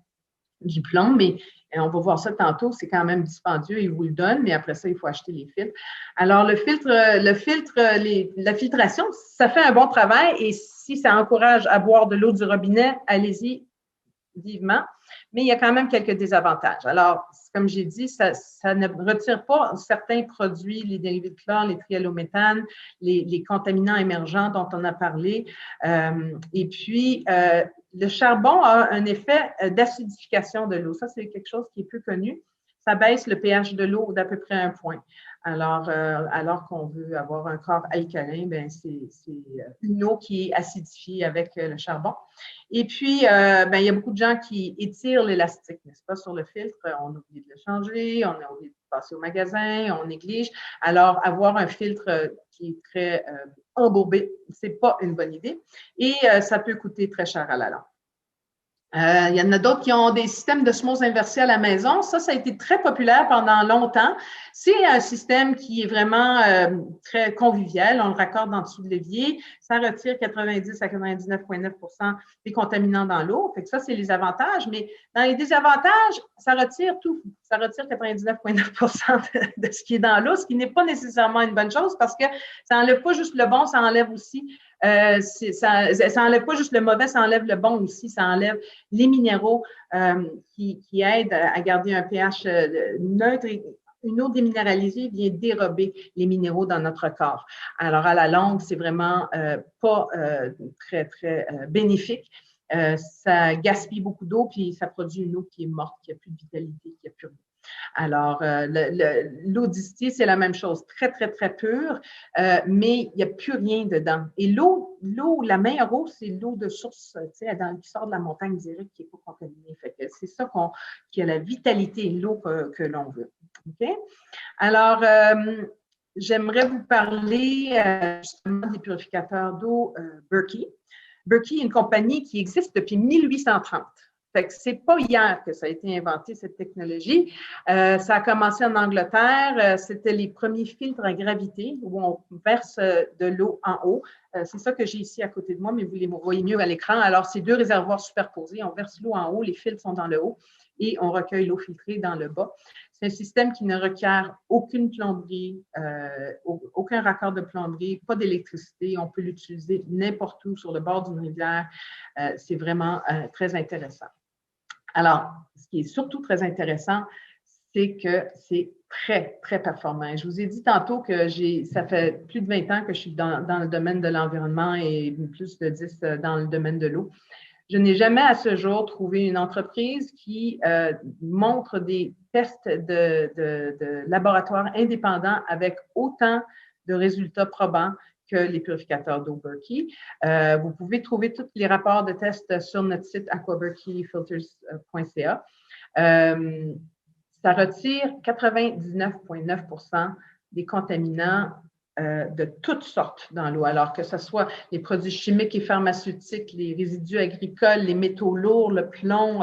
du plomb, mais on va voir ça tantôt, c'est quand même dispendieux, ils vous le donnent, mais après ça, il faut acheter les filtres. Alors, la filtration, ça fait un bon travail et si ça encourage à boire de l'eau du robinet, allez-y vivement, mais il y a quand même quelques désavantages. Alors, comme j'ai dit, ça ne retire pas certains produits, les dérivés de chlore, les trihallométhanes, les contaminants émergents dont on a parlé. Et puis, le charbon a un effet d'acidification de l'eau. Ça, c'est quelque chose qui est peu connu. Ça baisse le pH de l'eau d'à peu près 1 point. Alors qu'on veut avoir un corps alcalin, c'est une eau qui est acidifiée avec le charbon. Et puis, il y a beaucoup de gens qui étirent l'élastique, n'est-ce pas, sur le filtre. On oublie de le changer, on a oublié de passer au magasin, on néglige. Alors, avoir un filtre qui est très embourbé, ce n'est pas une bonne idée. Et ça peut coûter très cher à la longue. Il y en a d'autres qui ont des systèmes d'osmose inversée à la maison. Ça a été très populaire pendant longtemps. C'est un système qui est vraiment très convivial. On le raccorde en dessous de l'évier. Ça retire 90 à 99,9 % des contaminants dans l'eau. Fait que ça, c'est les avantages. Mais dans les désavantages, ça retire tout. Ça retire 99,9 % de ce qui est dans l'eau, ce qui n'est pas nécessairement une bonne chose parce que ça n'enlève pas juste le bon, ça enlève aussi ça n'enlève pas juste le mauvais, ça enlève le bon aussi, ça enlève les minéraux qui aident à garder un pH neutre. Une eau déminéralisée vient dérober les minéraux dans notre corps. Alors, à la longue, c'est vraiment pas très, très bénéfique. Ça gaspille beaucoup d'eau, puis ça produit une eau qui est morte, qui n'a plus de vitalité, qui n'a plus rien. Alors, l'eau distillée, c'est la même chose, très, très, très pure, mais il n'y a plus rien dedans. Et l'eau, la meilleure eau, c'est l'eau de source, tu sais, qui sort de la montagne directe, qui n'est pas contaminée. Fait que c'est ça qui a la vitalité, l'eau que l'on veut. OK? Alors, j'aimerais vous parler justement des purificateurs d'eau Berkey. Berkey est une compagnie qui existe depuis 1830. Fait que c'est pas hier que ça a été inventé, cette technologie. Ça a commencé en Angleterre. C'était les premiers filtres à gravité où on verse de l'eau en haut. C'est ça que j'ai ici à côté de moi, mais vous les voyez mieux à l'écran. Alors, c'est 2 réservoirs superposés. On verse l'eau en haut, les filtres sont dans le haut et on recueille l'eau filtrée dans le bas. C'est un système qui ne requiert aucune plomberie, aucun raccord de plomberie, pas d'électricité. On peut l'utiliser n'importe où sur le bord d'une rivière. C'est vraiment très intéressant. Alors, ce qui est surtout très intéressant, c'est que c'est très, très performant. Je vous ai dit tantôt que ça fait plus de 20 ans que je suis dans le domaine de l'environnement et plus de 10 dans le domaine de l'eau. Je n'ai jamais à ce jour trouvé une entreprise qui montre des tests de laboratoires indépendants avec autant de résultats probants que les purificateurs d'eau Berkey. Vous pouvez trouver tous les rapports de tests sur notre site aquaberkeyfilters.ca. Ça retire 99,9% des contaminants de toutes sortes dans l'eau, alors que ce soit les produits chimiques et pharmaceutiques, les résidus agricoles, les métaux lourds, le plomb,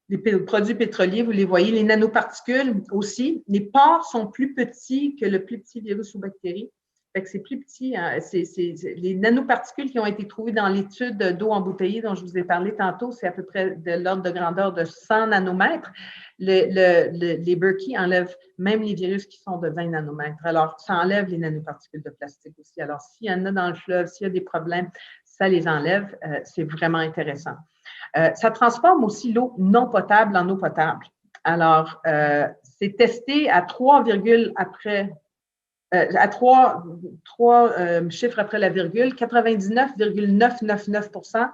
les produits pétroliers, vous les voyez, les nanoparticules aussi. Les pores sont plus petits que le plus petit virus ou bactérie. Fait que c'est plus petit. Hein. Les nanoparticules qui ont été trouvées dans l'étude d'eau embouteillée dont je vous ai parlé tantôt, c'est à peu près de l'ordre de grandeur de 100 nanomètres. Les Berkey enlèvent même les virus qui sont de 20 nanomètres. Alors, ça enlève les nanoparticules de plastique aussi. Alors, s'il y en a dans le fleuve, s'il y a des problèmes, ça les enlève. C'est vraiment intéressant. Ça transforme aussi l'eau non potable en eau potable. Alors, c'est testé à 3 chiffres après la virgule, 99,999%,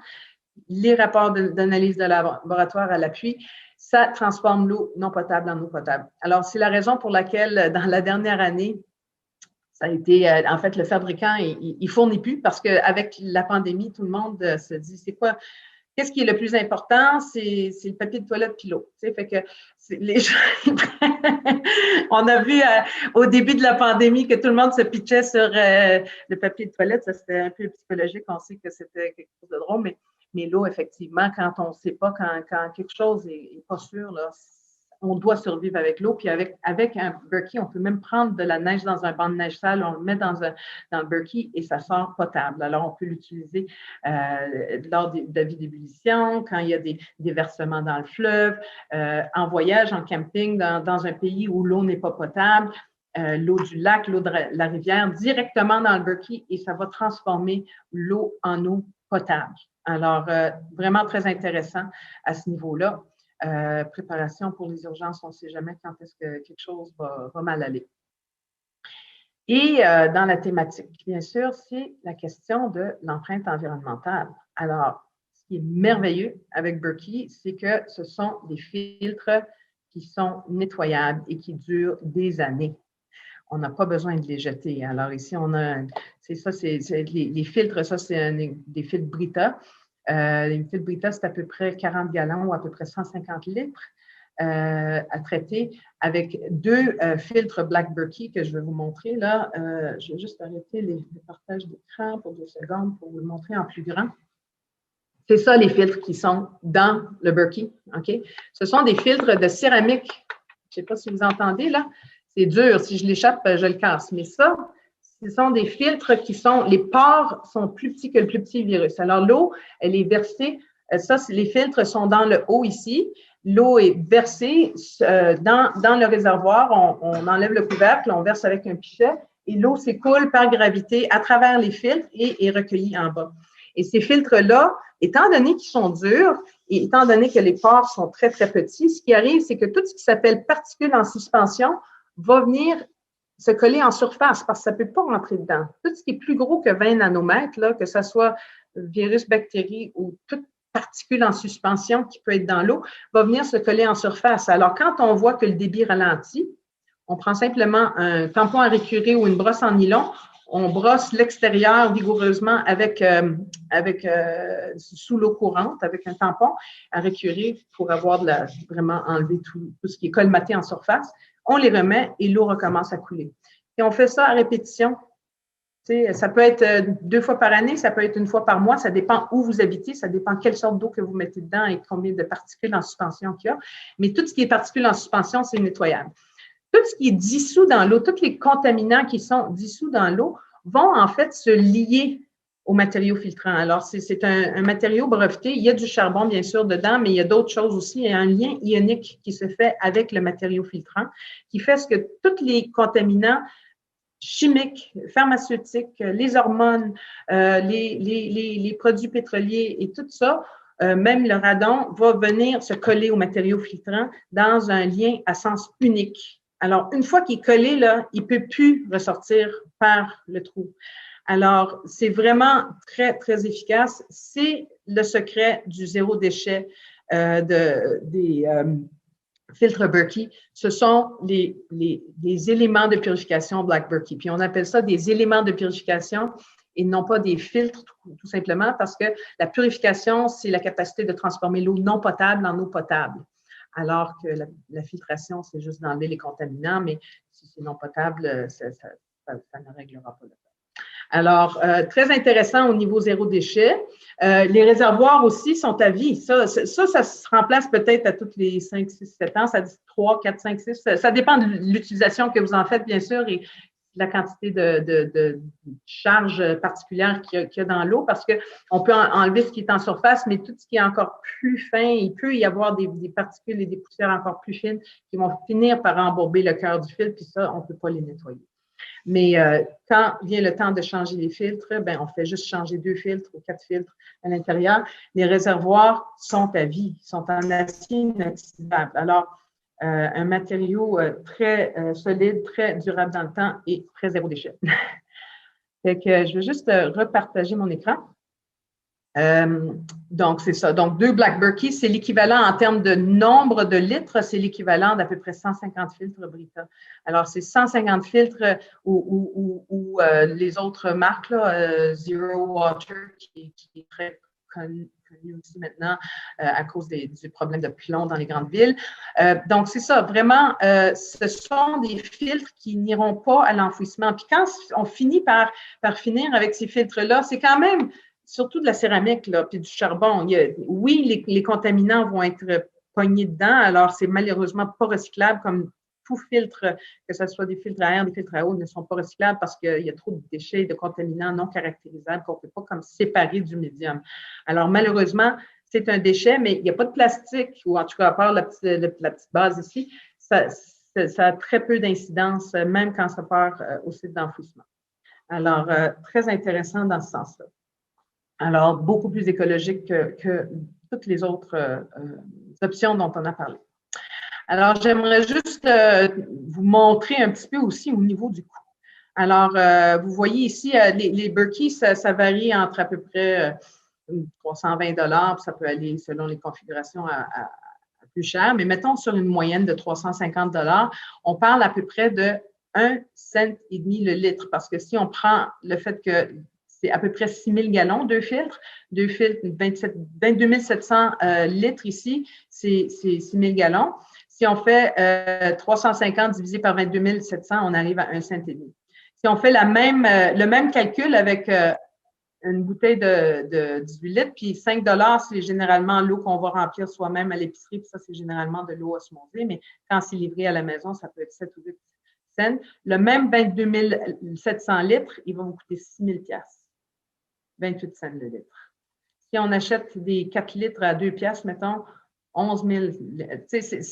les rapports d'analyse de laboratoire à l'appui, ça transforme l'eau non potable en eau potable. Alors, c'est la raison pour laquelle, dans la dernière année, ça a été, en fait, le fabricant, il ne fournit plus parce qu'avec la pandémie, tout le monde se dit, c'est quoi? Qu'est-ce qui est le plus important? C'est le papier de toilette puis l'eau. Tu sais, fait que les gens, on a vu au début de la pandémie que tout le monde se pitchait sur le papier de toilette. Ça, c'était un peu psychologique. On sait que c'était quelque chose de drôle, mais l'eau, effectivement, quand on ne sait pas, quand quelque chose n'est pas sûr, là, on doit survivre avec l'eau. Puis avec un Berkey, on peut même prendre de la neige dans un banc de neige sale, on le met dans le Berkey et ça sort potable. Alors, on peut l'utiliser lors de vie d'ébullition, quand il y a des versements dans le fleuve, en voyage, en camping, dans un pays où l'eau n'est pas potable, l'eau du lac, l'eau de la rivière, directement dans le Berkey et ça va transformer l'eau en eau potable. Alors, vraiment très intéressant à ce niveau-là. Préparation pour les urgences, on ne sait jamais quand est-ce que quelque chose va mal aller. Et dans la thématique, bien sûr, c'est la question de l'empreinte environnementale. Alors, ce qui est merveilleux avec Berkey, c'est que ce sont des filtres qui sont nettoyables et qui durent des années. On n'a pas besoin de les jeter. Alors ici, on a, c'est ça, les filtres, ça, c'est des filtres Brita. Les filtres Brita, c'est à peu près 40 gallons ou à peu près 150 litres à traiter avec 2 filtres Black Berkey que je vais vous montrer là. Je vais juste arrêter les partages d'écran pour 2 secondes pour vous le montrer en plus grand. C'est ça les filtres qui sont dans le Berkey. OK? Ce sont des filtres de céramique. Je ne sais pas si vous entendez là. C'est dur. Si je l'échappe, je le casse. Mais ça, ce sont des filtres les pores sont plus petits que le plus petit virus. Alors, l'eau, elle est versée. Les filtres sont dans le haut ici. L'eau est versée dans le réservoir. On enlève le couvercle, on verse avec un pichet et l'eau s'écoule par gravité à travers les filtres et est recueillie en bas. Et ces filtres-là, étant donné qu'ils sont durs et étant donné que les pores sont très, très petits, ce qui arrive, c'est que tout ce qui s'appelle particules en suspension va venir se coller en surface parce que ça ne peut pas rentrer dedans. Tout ce qui est plus gros que 20 nanomètres, là, que ce soit virus, bactérie ou toute particule en suspension qui peut être dans l'eau, va venir se coller en surface. Alors, quand on voit que le débit ralentit, on prend simplement un tampon à récurer ou une brosse en nylon, on brosse l'extérieur vigoureusement sous l'eau courante, avec un tampon à récurer pour avoir vraiment enlever tout ce qui est colmaté en surface. On les remet et l'eau recommence à couler. Et on fait ça à répétition. Ça peut être 2 fois par année, ça peut être 1 fois par mois, ça dépend où vous habitez, ça dépend quelle sorte d'eau que vous mettez dedans et combien de particules en suspension qu'il y a. Mais tout ce qui est particules en suspension, c'est nettoyable. Tout ce qui est dissous dans l'eau, tous les contaminants qui sont dissous dans l'eau vont en fait se lier au matériau filtrant. Alors, c'est un matériau breveté. Il y a du charbon, bien sûr, dedans, mais il y a d'autres choses aussi. Il y a un lien ionique qui se fait avec le matériau filtrant qui fait que tous les contaminants chimiques, pharmaceutiques, les hormones, les produits pétroliers et tout ça même le radon, va venir se coller au matériau filtrant dans un lien à sens unique. Alors, une fois qu'il est collé, là, il ne peut plus ressortir par le trou. Alors, c'est vraiment très, très efficace. C'est le secret du zéro déchet des filtres Berkey. Ce sont les éléments de purification Black Berkey. Puis, on appelle ça des éléments de purification et non pas des filtres, tout simplement, parce que la purification, c'est la capacité de transformer l'eau non potable en eau potable. Alors que la filtration, c'est juste d'enlever les contaminants, mais si c'est non potable, ça ne réglera pas le cas. Alors, très intéressant au niveau zéro déchet. Les réservoirs aussi sont à vie. Ça se remplace peut-être à toutes les 5, 6, 7 ans. Ça dit 3, 4, 5, 6. Ça dépend de l'utilisation que vous en faites, bien sûr, et la quantité de charge particulière qu'il y a dans l'eau, parce qu'on peut enlever ce qui est en surface, mais tout ce qui est encore plus fin, il peut y avoir des particules et des poussières encore plus fines qui vont finir par embourber le cœur du fil, puis ça, on ne peut pas les nettoyer. Mais quand vient le temps de changer les filtres, on fait juste changer 2 filtres ou 4 filtres à l'intérieur. Les réservoirs sont à vie, sont en acier inoxydable. Alors, un matériau très solide, très durable dans le temps et très zéro déchet. Fait que je vais juste repartager mon écran. Donc, c'est ça. Donc, 2 Black Berkey, c'est l'équivalent en termes de nombre de litres, c'est l'équivalent d'à peu près 150 filtres Brita. Alors, c'est 150 filtres ou les autres marques, là, Zero Water, qui est très connu aussi maintenant à cause du problème de plomb dans les grandes villes. Donc, c'est ça. Vraiment, ce sont des filtres qui n'iront pas à l'enfouissement. Puis quand on finit par finir avec ces filtres-là, c'est quand même surtout de la céramique, là, puis du charbon. Oui, les contaminants vont être pognés dedans, alors c'est malheureusement pas recyclable comme tout filtre, que ce soit des filtres à air, des filtres à eau, ne sont pas recyclables parce qu'il y a trop de déchets, de contaminants non caractérisables qu'on ne peut pas comme séparer du médium. Alors malheureusement, c'est un déchet, mais il n'y a pas de plastique, ou en tout cas à part la petite base ici, ça a très peu d'incidence, même quand ça part au site d'enfouissement. Alors, très intéressant dans ce sens-là. Alors, beaucoup plus écologique que toutes les autres options dont on a parlé. Alors, j'aimerais juste vous montrer un petit peu aussi au niveau du coût. Alors, vous voyez ici, les Berkey, ça varie entre à peu près 320 $, puis ça peut aller selon les configurations à plus cher, mais mettons sur une moyenne de 350 $, on parle à peu près de 1,5 cent le litre, parce que si on prend le fait que c'est à peu près 6 000 gallons, 2 filtres, 22 700 litres ici, c'est 6 000 gallons. Si on fait 350 divisé par 22 700, on arrive à 1,5 cent. Si on fait le même calcul avec une bouteille de 18 litres, puis 5 $, c'est généralement l'eau qu'on va remplir soi-même à l'épicerie, puis ça, c'est généralement de l'eau osmosée, mais quand c'est livré à la maison, ça peut être 7 ou 8 cents. Le même 22 700 litres, il va vous coûter 6 000 $. 28 cents le litre. Si on achète des 4 litres à 2 $, mettons, 11 000.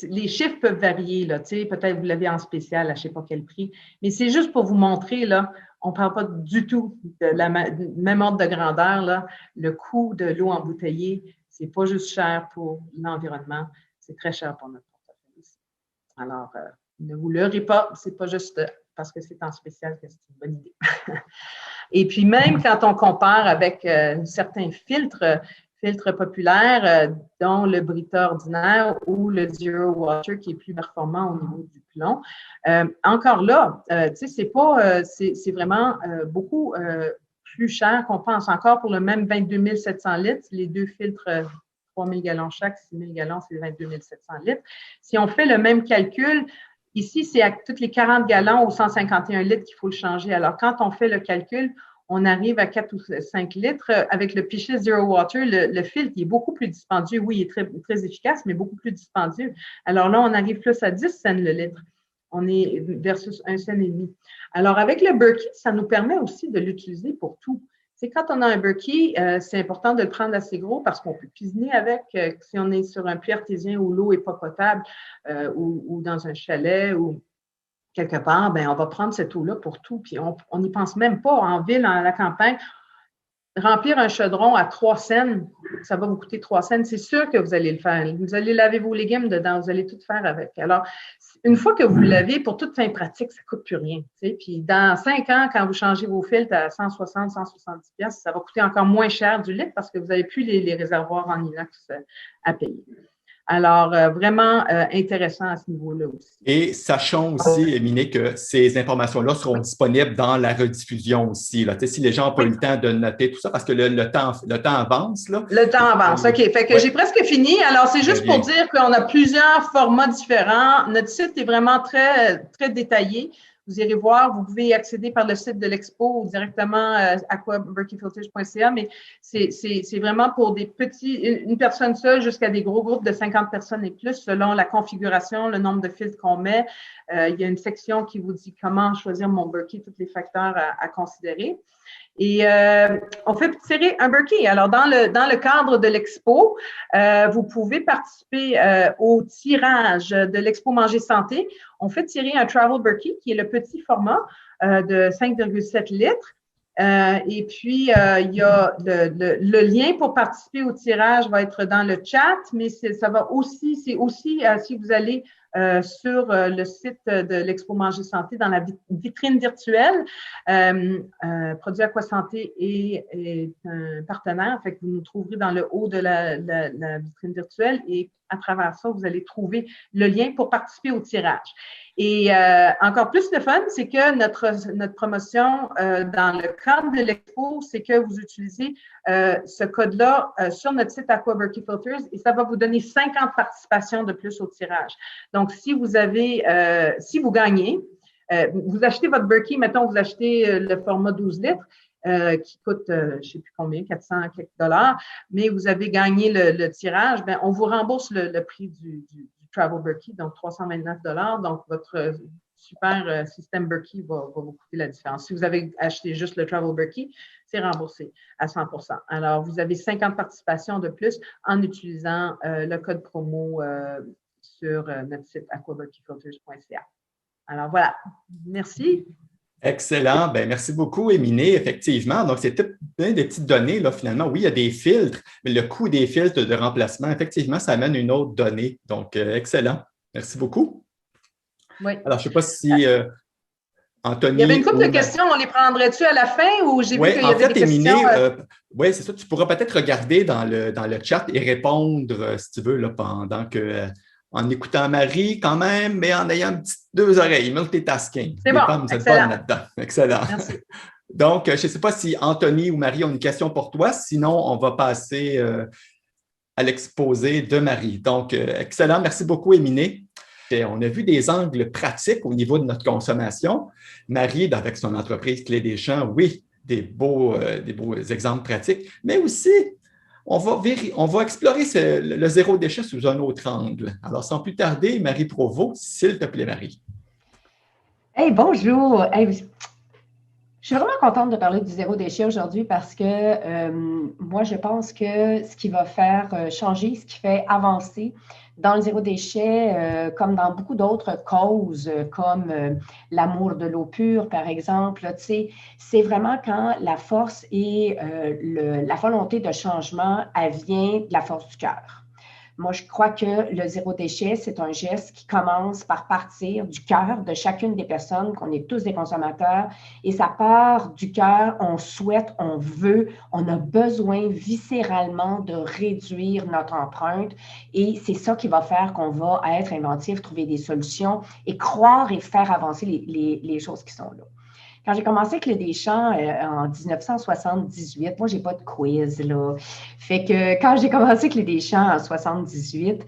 Les chiffres peuvent varier, là, peut-être vous l'avez en spécial à je ne sais pas quel prix, mais c'est juste pour vous montrer, là, on ne parle pas du tout de la même ordre de grandeur. Là. Le coût de l'eau embouteillée, ce n'est pas juste cher pour l'environnement, c'est très cher pour notre portefeuille aussi. Alors, ne vous leurrez pas, ce n'est pas juste parce que c'est en spécial que c'est une bonne idée. Et puis même quand on compare avec certains filtres populaires, dont le Brita ordinaire ou le Zero Water qui est plus performant au niveau du plomb, encore là, c'est vraiment beaucoup plus cher qu'on pense. Encore pour le même 22 700 litres, les 2 filtres 3 000 gallons chaque, 6 000 gallons, c'est 22 700 litres. Si on fait le même calcul, ici, c'est à toutes les 40 gallons ou 151 litres qu'il faut le changer. Alors, quand on fait le calcul, on arrive à 4 ou 5 litres. Avec le Pichet Zero Water, le filtre il est beaucoup plus dispendieux. Oui, il est très, très efficace, mais beaucoup plus dispendieux. Alors là, on arrive plus à 10 cents le litre. On est versus 1,5 cent. Alors, avec le Berkey, ça nous permet aussi de l'utiliser pour tout. C'est quand on a un Berkey, c'est important de le prendre assez gros parce qu'on peut cuisiner avec. Si on est sur un puits artésien où l'eau n'est pas potable ou dans un chalet ou quelque part, on va prendre cette eau-là pour tout. Puis on n'y pense même pas en ville, à la campagne. remplir un chaudron à 3 cents, ça va vous coûter 3 cents, c'est sûr que vous allez le faire. Vous allez laver vos légumes dedans, vous allez tout faire avec. Alors, une fois que vous le lavez, pour toute fin pratique, ça ne coûte plus rien. Puis dans 5 ans, quand vous changez vos filtres à 160, 170 $, ça va coûter encore moins cher du litre parce que vous n'avez plus les réservoirs en inox à payer. Alors, vraiment intéressant à ce niveau-là aussi.
Et sachons aussi, Émilie, que ces informations-là seront disponibles dans la rediffusion aussi. Là. Si les gens n'ont pas eu le temps de noter tout ça, parce que le temps avance. Là.
Le temps avance, OK. Fait que j'ai presque fini. Alors, c'est juste pour dire qu'on a plusieurs formats différents. Notre site est vraiment très, très détaillé. Vous irez voir, vous pouvez y accéder par le site de l'Expo ou directement aquaberkeyfilters.ca, mais c'est vraiment pour des petits, une personne seule jusqu'à des gros groupes de 50 personnes et plus, selon la configuration, le nombre de filtres qu'on met. Il y a une section qui vous dit comment choisir mon Berkey, tous les facteurs à considérer. Et on fait tirer un Berkey. Alors, dans le cadre de l'Expo, vous pouvez participer au tirage de l'Expo Manger Santé. On fait tirer un Travel Berkey, qui est le petit format de 5,7 litres. Et puis, il y a le lien pour participer au tirage va être dans le chat, mais c'est aussi si vous allez sur le site de l'Expo Manger Santé dans la vitrine virtuelle. Produit Aquasanté est un partenaire, fait que vous nous trouverez dans le haut de la vitrine virtuelle et à travers ça, vous allez trouver le lien pour participer au tirage. Et encore plus de fun, c'est que notre promotion dans le cadre de l'expo, c'est que vous utilisez ce code-là sur notre site Aqua Berkey Filters et ça va vous donner 50 participations de plus au tirage. Donc, si vous gagnez, vous achetez votre Berkey, mettons, vous achetez le format 12 litres, qui coûte, je ne sais plus combien, 400 quelques dollars, mais vous avez gagné le tirage, bien, on vous rembourse le prix du Travel Berkey, donc 329 $. Donc, votre super système Berkey va vous coûter la différence. Si vous avez acheté juste le Travel Berkey, c'est remboursé à 100%. Alors, vous avez 50 participations de plus en utilisant le code promo sur notre site aquaberkeyfilters.ca. Alors, voilà. Merci.
Excellent. Ben, merci beaucoup, Émilie. Effectivement, donc c'était plein de petites données. Là, finalement, oui, il y a des filtres, mais le coût des filtres de remplacement, effectivement, ça amène une autre donnée. Donc, excellent. Merci beaucoup.
Oui.
Alors, je ne sais pas si Anthony…
Il y avait une couple de questions. On les prendrait-tu à la fin ou j'ai vu qu'il y avait des
Émilie,
questions?
oui, c'est ça. Tu pourras peut-être regarder dans le chat et répondre, si tu veux, là, pendant que… En écoutant Marie quand même, mais en ayant deux oreilles, multitasking.
C'est bon,
femmes, vous êtes
excellent.
bonnes là-dedans. Excellent.
Merci.
Donc, je ne sais pas si Anthony ou Marie ont une question pour toi. Sinon, on va passer à l'exposé de Marie. Donc, excellent. Merci beaucoup, Émilie. On a vu des angles pratiques au niveau de notre consommation. Marie, avec son entreprise Clé des Champs, oui, des beaux exemples pratiques, mais aussi… On va explorer le zéro déchet sous un autre angle. Alors, sans plus tarder, Marie Provost, s'il te plaît, Marie.
Hey, bonjour. Hey, je suis vraiment contente de parler du zéro déchet aujourd'hui parce que moi, je pense que ce qui va faire changer, ce qui fait avancer dans le zéro déchet, comme dans beaucoup d'autres causes, comme l'amour de l'eau pure, par exemple, là, c'est vraiment quand la force et la volonté de changement, elle vient de la force du cœur. Moi, je crois que le zéro déchet, c'est un geste qui commence par partir du cœur de chacune des personnes, qu'on est tous des consommateurs, et ça part du cœur, on souhaite, on veut, on a besoin viscéralement de réduire notre empreinte, et c'est ça qui va faire qu'on va être inventif, trouver des solutions et croire et faire avancer les choses qui sont là. Quand j'ai commencé avec Clé des Champs en 1978, moi, je n'ai pas de quiz, là. Fait que quand j'ai commencé avec Clé des Champs en 1978,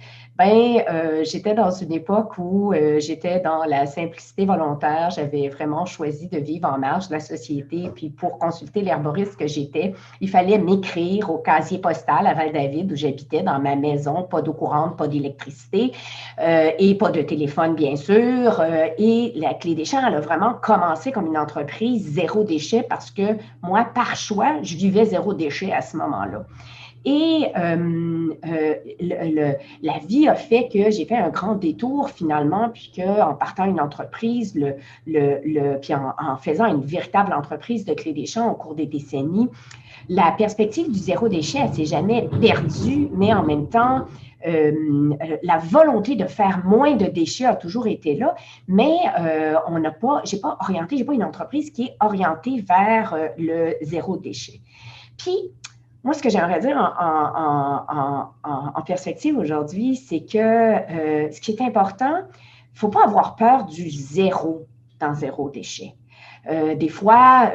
j'étais dans une époque où j'étais dans la simplicité volontaire. J'avais vraiment choisi de vivre en marge de la société. Puis pour consulter l'herboriste que j'étais, il fallait m'écrire au casier postal à Val-David où j'habitais dans ma maison. Pas d'eau courante, pas d'électricité et pas de téléphone, bien sûr. Et la Clé des Champs, elle a vraiment commencé comme une entreprise zéro déchet parce que moi, par choix, je vivais zéro déchet à ce moment-là. Et la vie a fait que j'ai fait un grand détour finalement, puis qu'en partant une entreprise, puis en faisant une véritable entreprise de Clé des Champs au cours des décennies, la perspective du zéro déchet, elle ne s'est jamais perdue, mais en même temps, la volonté de faire moins de déchets a toujours été là, mais j'ai pas une entreprise qui est orientée vers le zéro déchet. Puis, moi, ce que j'aimerais dire en perspective aujourd'hui, c'est que ce qui est important, il ne faut pas avoir peur du zéro dans zéro déchet. Des fois,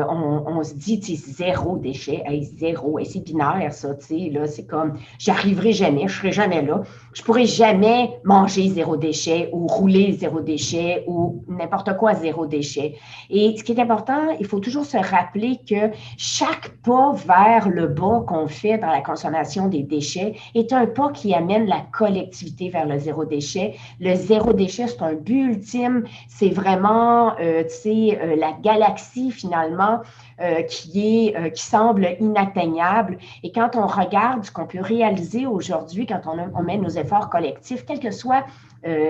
on se dit, tu sais, zéro déchet, hey, zéro, et c'est binaire, ça, tu sais, là, c'est comme, j'arriverai jamais, je serai jamais là, je pourrai jamais manger zéro déchet ou rouler zéro déchet ou n'importe quoi zéro déchet. Et ce qui est important, il faut toujours se rappeler que chaque pas vers le bas qu'on fait dans la consommation des déchets est un pas qui amène la collectivité vers le zéro déchet. Le zéro déchet, c'est un but ultime, c'est vraiment, tu sais, la galaxie finalement qui semble inatteignable. Et quand on regarde ce qu'on peut réaliser aujourd'hui, quand on met nos efforts collectifs, quel que soit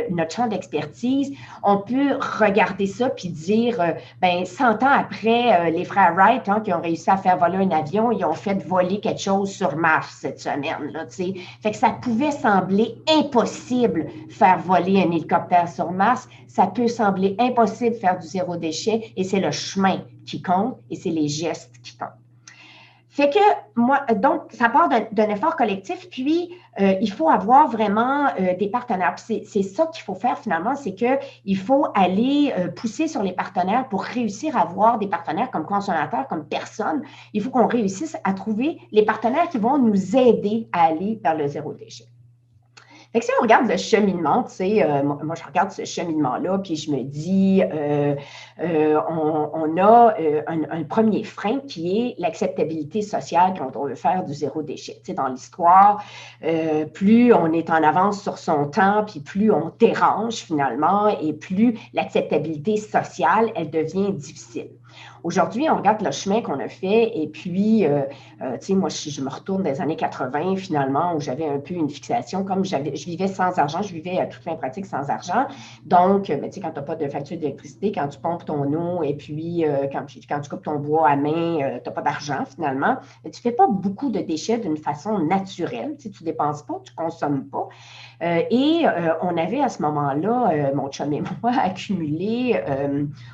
notre champ d'expertise, on peut regarder ça puis dire, 100 ans après, les frères Wright qui ont réussi à faire voler un avion, ils ont fait voler quelque chose sur Mars cette semaine. Là, fait que ça pouvait sembler impossible faire voler un hélicoptère sur Mars. Ça peut sembler impossible faire du zéro déchet et c'est le chemin qui compte et c'est les gestes qui comptent. Fait que moi, donc, ça part d'un effort collectif, puis il faut avoir vraiment des partenaires. C'est ça qu'il faut faire finalement, c'est qu'il faut aller pousser sur les partenaires pour réussir à avoir des partenaires comme consommateurs, comme personnes. Il faut qu'on réussisse à trouver les partenaires qui vont nous aider à aller vers le zéro déchet. Fait que si on regarde le cheminement, tu sais, moi, je regarde ce cheminement-là, puis je me dis, on a un premier frein qui est l'acceptabilité sociale quand on veut faire du zéro déchet. Tu sais, dans l'histoire, plus on est en avance sur son temps, puis plus on dérange finalement, et plus l'acceptabilité sociale, elle devient difficile. Aujourd'hui, on regarde le chemin qu'on a fait et puis, tu sais, moi, je me retourne des années 80 finalement où j'avais un peu une fixation, comme je vivais sans argent, je vivais à toute fin pratique sans argent. Donc, tu sais, quand tu n'as pas de facture d'électricité, quand tu pompes ton eau et puis quand tu coupes ton bois à main, tu n'as pas d'argent finalement. Tu ne fais pas beaucoup de déchets d'une façon naturelle. Tu sais, tu ne dépenses pas, tu ne consommes pas. On avait à ce moment-là, mon chum et moi, accumulé,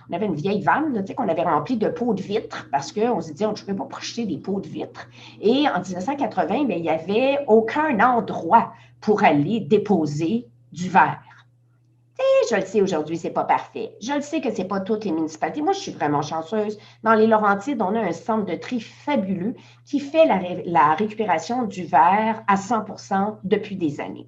on avait une vieille vanne, tu sais, qu'on avait remplie de pots de vitre parce qu'on s'est dit, on ne pouvait pas projeter des pots de vitre. Et en 1980, bien, il n'y avait aucun endroit pour aller déposer du verre. Et je le sais aujourd'hui, ce n'est pas parfait. Je le sais que ce n'est pas toutes les municipalités. Moi, je suis vraiment chanceuse. Dans les Laurentides, on a un centre de tri fabuleux qui fait la récupération du verre à 100% depuis des années.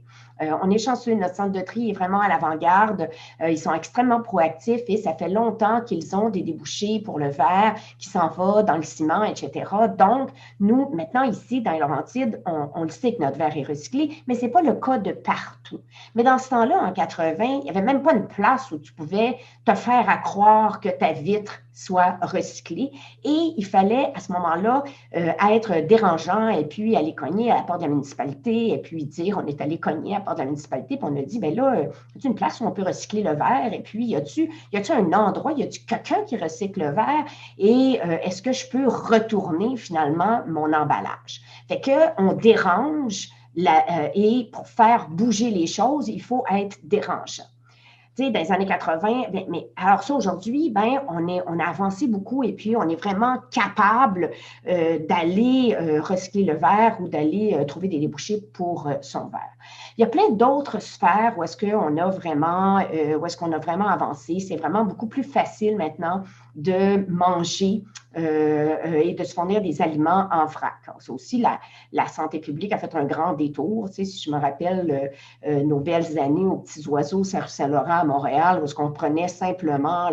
On est chanceux, notre centre de tri est vraiment à l'avant-garde. Ils sont extrêmement proactifs et ça fait longtemps qu'ils ont des débouchés pour le verre qui s'en va dans le ciment, etc. Donc, nous, maintenant, ici, dans les Laurentides, on le sait que notre verre est recyclé, mais ce n'est pas le cas de partout. Mais dans ce temps-là, en 80, il n'y avait même pas une place où tu pouvais te faire à croire que ta vitre soit recyclée. Et il fallait, à ce moment-là, être dérangeant et puis aller cogner à la porte de la municipalité et puis dire, on est allé cogner à la porte de la municipalité puis on a dit, bien là, y a-t-il une place où on peut recycler le verre? Et puis, y a-t-il un endroit, y a-t-il quelqu'un qui recycle le verre? Et est-ce que je peux retourner finalement mon emballage? Fait qu'on dérange et pour faire bouger les choses, il faut être dérangeant. Tu sais, dans les années 80, mais alors ça, aujourd'hui, on a avancé beaucoup et puis on est vraiment capable d'aller recycler le verre ou d'aller trouver des débouchés pour son verre. Il y a plein d'autres sphères où est-ce qu'on a vraiment avancé. C'est vraiment beaucoup plus facile maintenant de manger et de se fournir des aliments en vrac. C'est aussi la santé publique a fait un grand détour. Tu sais, si je me rappelle nos belles années aux Petits Oiseaux, Saint-Laurent à Montréal, où on prenait simplement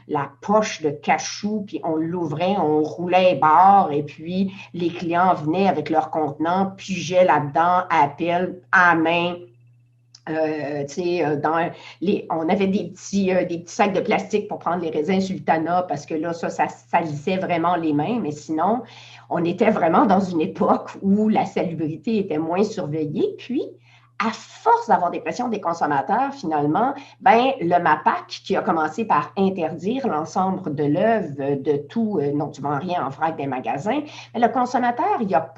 la poche de cachou, puis on l'ouvrait, on roulait les barres, et puis les clients venaient avec leur contenant, pigeaient là-dedans, à pelle, à main, On avait des petits sacs de plastique pour prendre les raisins sultana parce que là, ça salissait vraiment les mains. Mais sinon, on était vraiment dans une époque où la salubrité était moins surveillée. Puis, à force d'avoir des pressions des consommateurs, finalement, le MAPAC, qui a commencé par interdire l'ensemble de l'œuvre de tout, non, tu ne vends rien en vrac des magasins, mais le consommateur, il a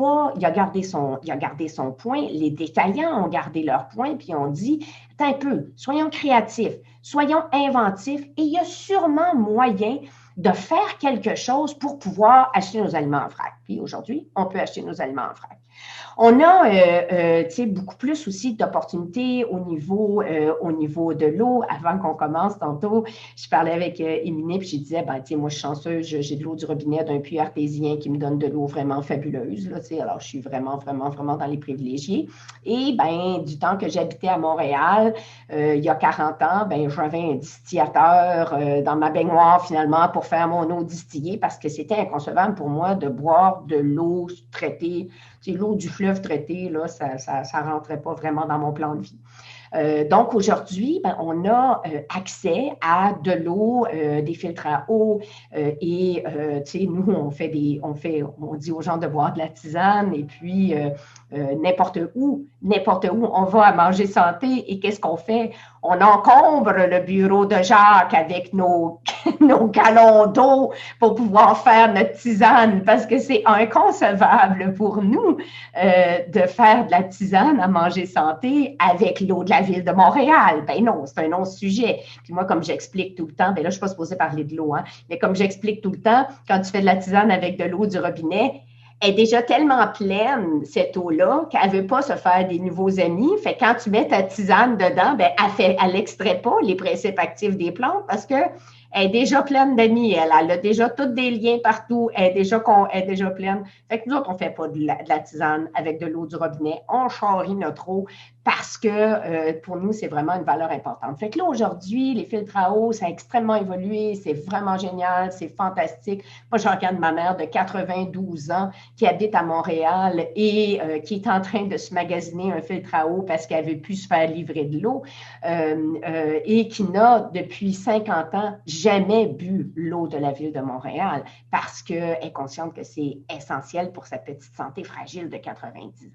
gardé son point, les détaillants ont gardé leur point, puis on dit, attends un peu, soyons créatifs, soyons inventifs, et il y a sûrement moyen de faire quelque chose pour pouvoir acheter nos aliments en vrac. Puis aujourd'hui, on peut acheter nos aliments en vrac. On a beaucoup plus aussi d'opportunités au niveau de l'eau. Avant qu'on commence tantôt, je parlais avec Émilie, puis je disais, moi, je suis chanceuse, j'ai de l'eau du robinet d'un puits artésien qui me donne de l'eau vraiment fabuleuse. Là, alors, je suis vraiment, vraiment, vraiment dans les privilégiés. Et du temps que j'habitais à Montréal, il y a 40 ans, j'avais un distillateur dans ma baignoire, finalement, pour faire mon eau distillée parce que c'était inconcevable pour moi de boire de l'eau traitée. L'eau du fleuve traitée, là, ça ne rentrait pas vraiment dans mon plan de vie. Donc, aujourd'hui, on a accès à de l'eau, des filtres à eau et, nous, on dit aux gens de boire de la tisane et puis n'importe où, on va à Manger Santé et qu'est-ce qu'on fait? On encombre le bureau de Jacques avec nos gallons d'eau pour pouvoir faire notre tisane parce que c'est inconcevable pour nous de faire de la tisane à Manger Santé avec l'eau de la Ville de Montréal. Non, c'est un non-sujet. Puis moi, comme j'explique tout le temps, là, je ne suis pas supposée parler de l'eau, mais comme j'explique tout le temps, quand tu fais de la tisane avec de l'eau du robinet, elle est déjà tellement pleine, cette eau-là, qu'elle ne veut pas se faire des nouveaux amis. Fait que quand tu mets ta tisane dedans, elle n'extrait pas les principes actifs des plantes parce que elle est déjà pleine d'amis, elle a déjà tous des liens partout, elle est déjà pleine. Fait que nous autres, on ne fait pas de la tisane avec de l'eau du robinet, on charrie notre eau parce que pour nous, c'est vraiment une valeur importante. Fait que là, aujourd'hui, les filtres à eau, ça a extrêmement évolué, c'est vraiment génial, c'est fantastique. Moi, je regarde ma mère de 92 ans qui habite à Montréal et qui est en train de se magasiner un filtre à eau parce qu'elle ne veut plus se faire livrer de l'eau et qui n'a, depuis 50 ans, jamais bu l'eau de la Ville de Montréal parce qu'elle est consciente que c'est essentiel pour sa petite santé fragile de 90 ans.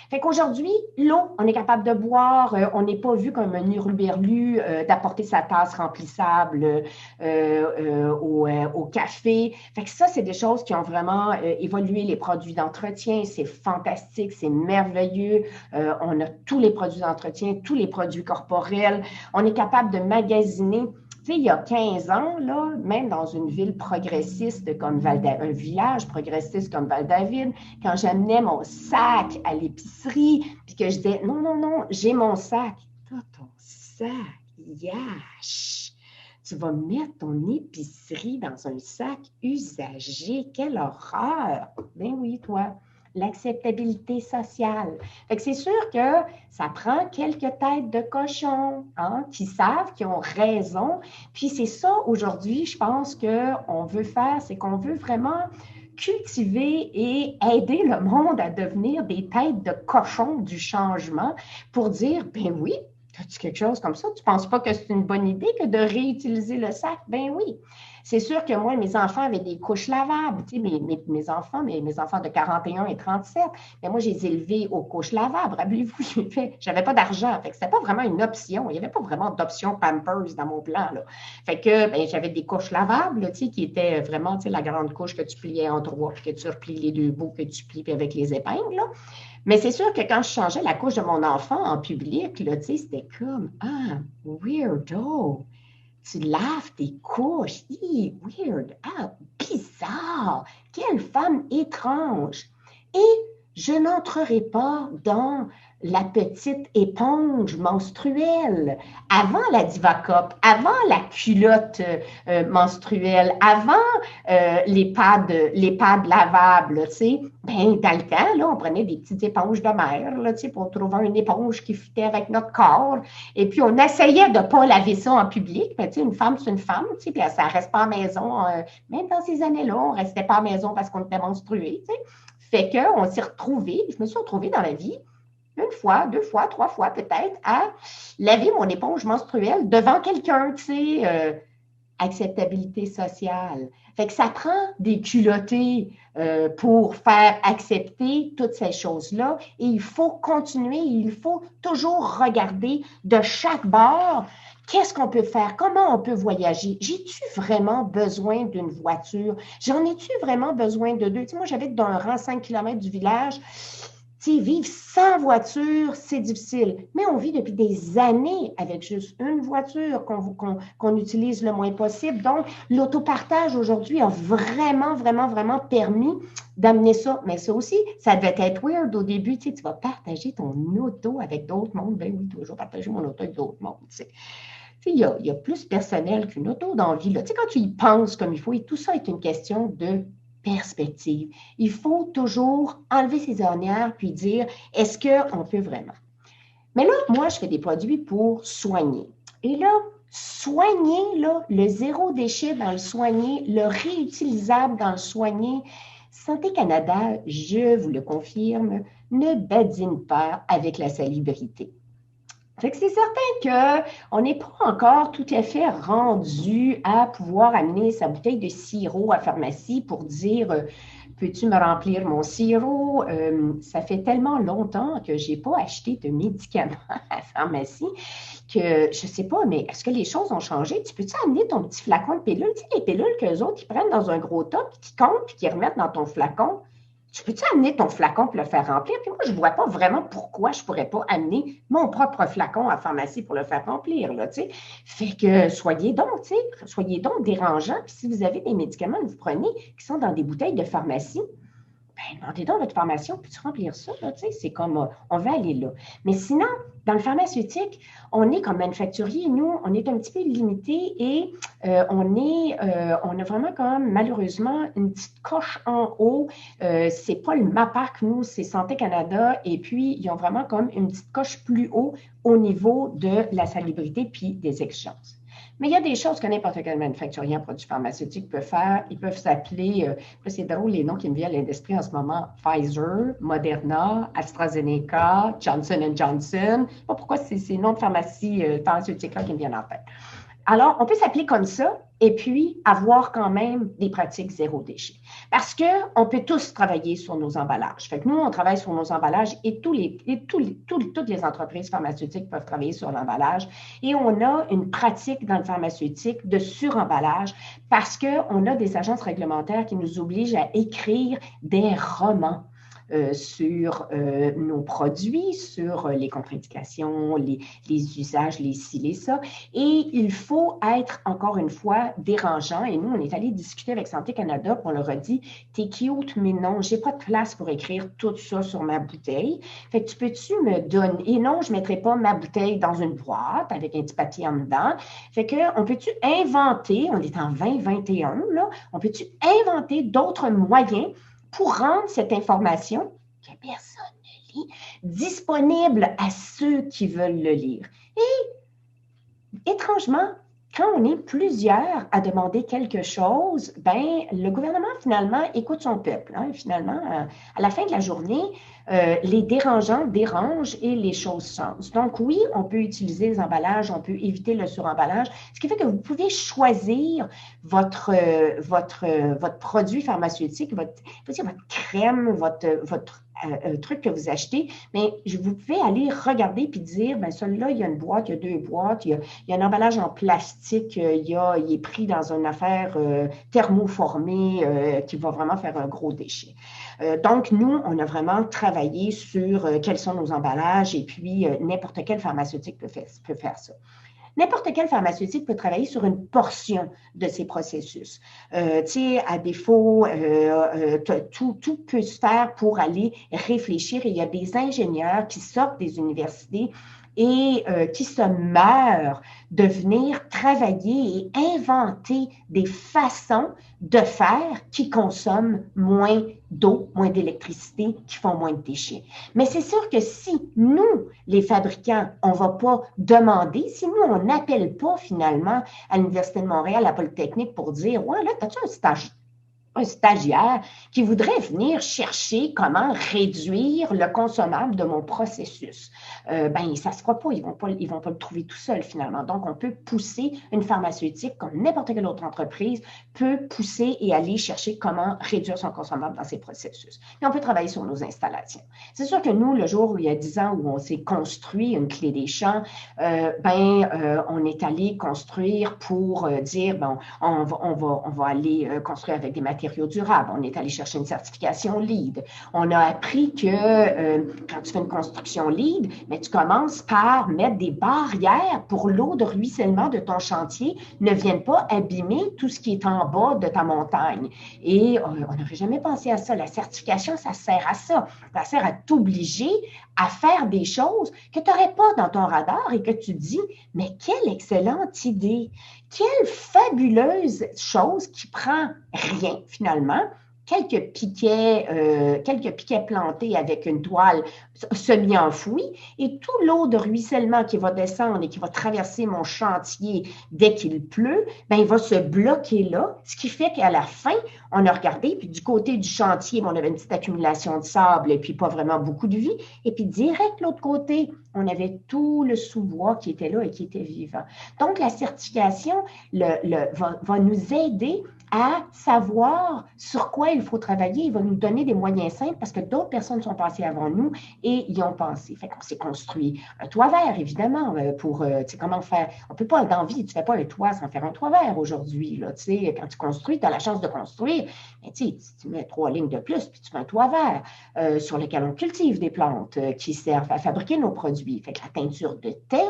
Fait qu'aujourd'hui, l'eau, on est capable de boire, on n'est pas vu comme un hurluberlu d'apporter sa tasse remplissable au café. Fait que ça, c'est des choses qui ont vraiment évolué. Les produits d'entretien, c'est fantastique, c'est merveilleux. On a tous les produits d'entretien, tous les produits corporels. On est capable de magasiner. Tu sais, il y a 15 ans, là, même dans une ville progressiste comme un village progressiste comme Val-David, quand j'amenais mon sac à l'épicerie, puis que je disais, non, j'ai mon sac. T'as ton sac, yash! Tu vas mettre ton épicerie dans un sac usagé. Quelle horreur! Ben oui, toi. L'acceptabilité sociale. Fait que c'est sûr que ça prend quelques têtes de cochon qui savent, qui ont raison. Puis c'est ça, aujourd'hui, je pense qu'on veut faire, c'est qu'on veut vraiment cultiver et aider le monde à devenir des têtes de cochon du changement pour dire, ben oui, as-tu quelque chose comme ça? Tu ne penses pas que c'est une bonne idée que de réutiliser le sac? Ben oui. C'est sûr que moi, mes enfants avaient des couches lavables. Tu sais, mes enfants de 41 et 37, mais moi, je les ai élevés aux couches lavables. Rappelez-vous, je n'avais pas d'argent. Fait que c'était pas vraiment une option. Il n'y avait pas vraiment d'option Pampers dans mon plan, là. Fait que j'avais des couches lavables, tu sais, qui étaient vraiment, tu sais, la grande couche que tu pliais en trois, puis que tu replies les deux bouts, que tu plies avec les épingles, là. Mais c'est sûr que quand je changeais la couche de mon enfant en public, là, tu sais, c'était comme, weirdo. Tu laves tes couches. Weird. Bizarre. Quelle femme étrange. Et je n'entrerai pas dans la petite éponge menstruelle, avant la Diva-Cup, avant la culotte menstruelle, avant les pads lavables, tu sais. Ben, dans le temps, là, on prenait des petites éponges de mer, là, tu sais, pour trouver une éponge qui fitait avec notre corps. Et puis, on essayait de ne pas laver ça en public. Mais, tu sais, une femme, c'est une femme, tu sais, puis ça ne reste pas à la maison. Même dans ces années-là, on ne restait pas à la maison parce qu'on était menstrué, tu sais. Fait qu'on s'est retrouvés, je me suis retrouvée dans la vie une fois, 2 fois, 3 fois peut-être, à laver mon éponge menstruelle devant quelqu'un, tu sais, acceptabilité sociale. Fait que ça prend des culottés pour faire accepter toutes ces choses-là et il faut continuer, il faut toujours regarder de chaque bord qu'est-ce qu'on peut faire, comment on peut voyager. J'ai-tu vraiment besoin d'une voiture? J'en ai-tu vraiment besoin de deux? Tu sais, moi, j'habite dans un rang 5 km du village. Tu sais, vivre sans voiture, c'est difficile. Mais on vit depuis des années avec juste une voiture qu'on utilise le moins possible. Donc, l'autopartage aujourd'hui a vraiment, vraiment, vraiment permis d'amener ça. Mais ça aussi, ça devait être weird au début. Tu sais, tu vas partager ton auto avec d'autres mondes. Ben oui, toujours partager mon auto avec d'autres mondes. Tu sais, il y a plus personnel qu'une auto dans la vie. Là. Tu sais, quand tu y penses comme il faut, et tout ça est une question de perspective. Il faut toujours enlever ses ornières puis dire, est-ce qu'on peut vraiment? Mais là, moi, je fais des produits pour soigner. Et là, soigner, là, le zéro déchet dans le soigner, le réutilisable dans le soigner, Santé Canada, je vous le confirme, ne badine pas avec la salubrité. Fait que c'est certain qu'on n'est pas encore tout à fait rendu à pouvoir amener sa bouteille de sirop à la pharmacie pour dire peux-tu me remplir mon sirop? Ça fait tellement longtemps que je n'ai pas acheté de médicaments à la pharmacie que je ne sais pas, mais est-ce que les choses ont changé? Tu peux-tu amener ton petit flacon de pilules? Tu sais, les pilules qu'eux autres, ils prennent dans un gros tas, puis qu'ils comptent, puis qu'ils remettent dans ton flacon. Tu peux-tu amener ton flacon pour le faire remplir? Puis moi, je ne vois pas vraiment pourquoi je ne pourrais pas amener mon propre flacon à la pharmacie pour le faire remplir, là, tu sais. Fait que soyez donc, tu sais, soyez donc dérangeants. Puis si vous avez des médicaments que vous prenez qui sont dans des bouteilles de pharmacie, ben, demandez donc à votre pharmacien, peux-tu remplir ça? Là, tu sais, c'est comme, on va aller là. Mais sinon, dans le pharmaceutique, on est comme manufacturier, nous, on est un petit peu limité et on a vraiment comme malheureusement une petite coche en haut. C'est pas le MAPAC, nous, c'est Santé Canada. Et puis, ils ont vraiment comme une petite coche plus haut au niveau de la salubrité puis des exigences. Mais il y a des choses que n'importe quel manufacturier en produits pharmaceutiques peut faire. Ils peuvent s'appeler, c'est drôle les noms qui me viennent à l'industrie en ce moment, Pfizer, Moderna, AstraZeneca, Johnson & Johnson. Je ne sais pas pourquoi c'est ces noms de pharmacie pharmaceutiques-là qui me viennent en tête. Alors, on peut s'appeler comme ça et puis avoir quand même des pratiques zéro déchet. Parce qu'on peut tous travailler sur nos emballages. Fait que nous, on travaille sur nos emballages et toutes les entreprises pharmaceutiques peuvent travailler sur l'emballage. Et on a une pratique dans le pharmaceutique de suremballage parce qu'on a des agences réglementaires qui nous obligent à écrire des romans sur nos produits, sur les contre-indications, les usages, les ci, les ça. Et il faut être, encore une fois, dérangeant. Et nous, on est allé discuter avec Santé Canada, puis on leur a dit, t'es cute, mais non, j'ai pas de place pour écrire tout ça sur ma bouteille. Fait que tu peux-tu me donner... Et non, je ne mettrai pas ma bouteille dans une boîte avec un petit papier en dedans. Fait que, on peut-tu inventer, on est en 2021, là, on peut-tu inventer d'autres moyens pour rendre cette information que personne ne lit disponible à ceux qui veulent le lire. Et étrangement, quand on est plusieurs à demander quelque chose, ben le gouvernement, finalement, écoute son peuple. Hein, finalement, à la fin de la journée, les dérangeants dérangent et les choses changent. Donc, oui, on peut utiliser les emballages, on peut éviter le suremballage, ce qui fait que vous pouvez choisir votre produit pharmaceutique, votre crème, votre truc que vous achetez, mais vous pouvez aller regarder puis dire, ben celui-là, il y a une boîte, il y a deux boîtes, il y a un emballage en plastique, il est pris dans une affaire thermoformée qui va vraiment faire un gros déchet. Donc, nous, on a vraiment travaillé sur quels sont nos emballages et puis n'importe quel pharmaceutique peut faire ça. N'importe quel pharmaceutique peut travailler sur une portion de ces processus. Tu sais, à défaut, tout peut se faire pour aller réfléchir. Et il y a des ingénieurs qui sortent des universités et qui se meurent de venir travailler et inventer des façons de faire qui consomment moins d'eau, moins d'électricité, qui font moins de déchets. Mais c'est sûr que si nous, les fabricants, on ne va pas demander, si nous, on n'appelle pas finalement à l'Université de Montréal, à la Polytechnique pour dire « Ouais, là, as-tu un stage un stagiaire qui voudrait venir chercher comment réduire le consommable de mon processus. Ben, ça ne se fera pas. Ils vont pas le trouver tout seul, finalement. Donc, on peut pousser une pharmaceutique, comme n'importe quelle autre entreprise, peut pousser et aller chercher comment réduire son consommable dans ses processus. Et on peut travailler sur nos installations. C'est sûr que nous, le jour où il y a 10 ans, où on s'est construit une clé des champs, on est allé construire pour dire, bon, on va aller construire avec des matériaux durables. On est allé chercher une certification LEED. On a appris que quand tu fais une construction LEED, mais tu commences par mettre des barrières pour l'eau de ruissellement de ton chantier ne vienne pas abîmer tout ce qui est en bas de ta montagne. Et on n'aurait jamais pensé à ça. La certification, ça sert à ça. Ça sert à t'obliger à faire des choses que tu n'aurais pas dans ton radar et que tu dis, mais quelle excellente idée! Quelle fabuleuse chose qui prend rien finalement, quelques piquets plantés avec une toile semi-enfouie et tout l'eau de ruissellement qui va descendre et qui va traverser mon chantier dès qu'il pleut, ben, il va se bloquer là, ce qui fait qu'à la fin, on a regardé, puis du côté du chantier, on avait une petite accumulation de sable et puis pas vraiment beaucoup de vie, et puis direct de l'autre côté, on avait tout le sous-bois qui était là et qui était vivant. Donc, la certification va nous aider à savoir sur quoi il faut travailler. Il va nous donner des moyens simples parce que d'autres personnes sont passées avant nous et y ont pensé. Fait qu'on s'est construit un toit vert, évidemment, pour, tu sais, comment faire. On ne peut pas, dans la vie, tu ne fais pas un toit sans faire un toit vert aujourd'hui, là, tu sais, quand tu construis, tu as la chance de construire, mais tu sais, si tu mets 3 lignes de plus, puis tu fais un toit vert sur lequel on cultive des plantes qui servent à fabriquer nos produits. Fait que la teinture de thé,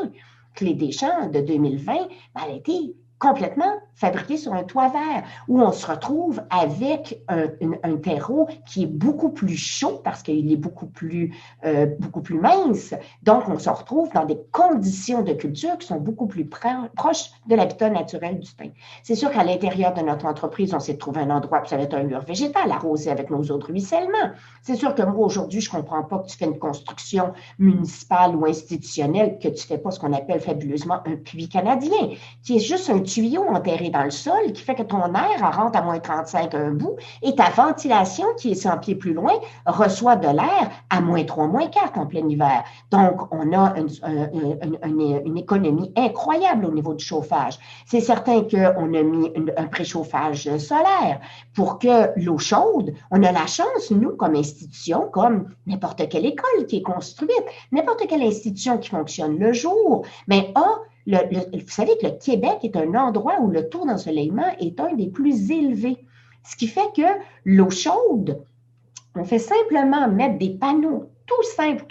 Clé des champs de 2020, elle a été complètement fabriqué sur un toit vert, où on se retrouve avec un terreau qui est beaucoup plus chaud parce qu'il est beaucoup plus mince. Donc, on se retrouve dans des conditions de culture qui sont beaucoup plus proches de l'habitat naturel du thym. C'est sûr qu'à l'intérieur de notre entreprise, on s'est trouvé un endroit où ça va être un mur végétal arrosé avec nos eaux de ruissellement. C'est sûr que moi, aujourd'hui, je ne comprends pas que tu fais une construction municipale ou institutionnelle, que tu ne fais pas ce qu'on appelle fabuleusement un puits canadien, qui est juste un tuyau enterré dans le sol qui fait que ton air rentre à moins 35 un bout et ta ventilation, qui est 100 pieds plus loin, reçoit de l'air à moins 3, moins 4 en plein hiver. Donc, on a une économie incroyable au niveau du chauffage. C'est certain qu'on a mis un préchauffage solaire pour que l'eau chaude, on a la chance, nous, comme institution, comme n'importe quelle école qui est construite, n'importe quelle institution qui fonctionne le jour, mais vous savez que le Québec est un endroit où le taux d'ensoleillement est un des plus élevés. Ce qui fait que l'eau chaude, on fait simplement mettre des panneaux tout simple,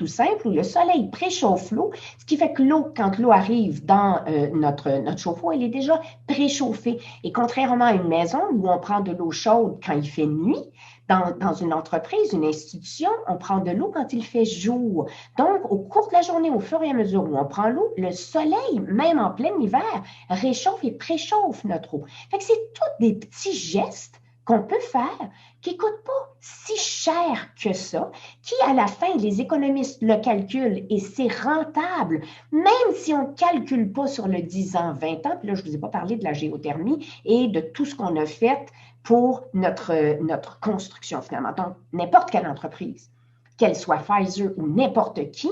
où le soleil préchauffe l'eau, ce qui fait que l'eau, quand l'eau arrive dans notre chauffe-eau, elle est déjà préchauffée. Et contrairement à une maison où on prend de l'eau chaude quand il fait nuit, dans une entreprise, une institution, on prend de l'eau quand il fait jour. Donc, au cours de la journée, au fur et à mesure où on prend l'eau, le soleil, même en plein hiver, réchauffe et préchauffe notre eau. Fait que c'est tous des petits gestes qu'on peut faire qui ne coûtent pas si cher que ça, qui à la fin, les économistes le calculent et c'est rentable, même si on ne calcule pas sur le 10 ans, 20 ans, puis là, je ne vous ai pas parlé de la géothermie et de tout ce qu'on a fait pour notre construction finalement. Donc, n'importe quelle entreprise, qu'elle soit Pfizer ou n'importe qui,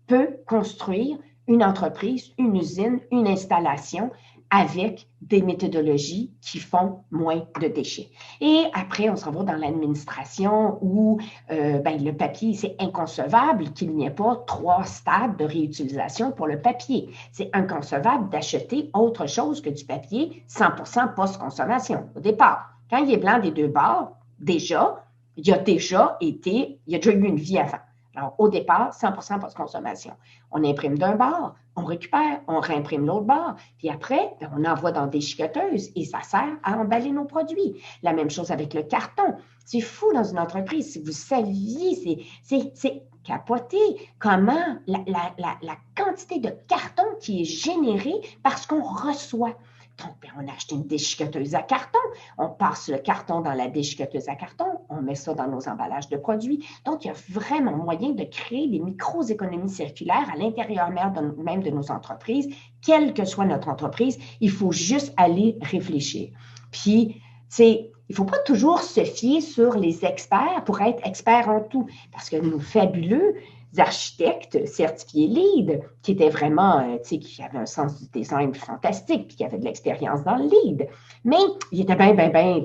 peut construire une entreprise, une usine, une installation avec des méthodologies qui font moins de déchets. Et après, on se revoit dans l'administration où le papier, c'est inconcevable qu'il n'y ait pas 3 stades de réutilisation pour le papier. C'est inconcevable d'acheter autre chose que du papier 100% post-consommation au départ. Quand il est blanc des 2 bords, déjà, il y a déjà eu une vie avant. Alors, au départ, 100% post-consommation. On imprime d'un bord, on récupère, on réimprime l'autre bord, puis après, on envoie dans des chiqueteuses et ça sert à emballer nos produits. La même chose avec le carton. C'est fou dans une entreprise. Si vous saviez, c'est capoté comment la quantité de carton qui est générée parce qu'on reçoit. Donc, on a acheté une déchiqueteuse à carton, on passe le carton dans la déchiqueteuse à carton, on met ça dans nos emballages de produits. Donc, il y a vraiment moyen de créer des micro-économies circulaires à l'intérieur même de nos entreprises, quelle que soit notre entreprise. Il faut juste aller réfléchir. Puis, tu il ne faut pas toujours se fier sur les experts pour être expert en tout, parce que nos fabuleux architectes certifiés LEED, qui étaient vraiment, qui avaient un sens du design fantastique, puis qui avaient de l'expérience dans le LEED, mais ils étaient bien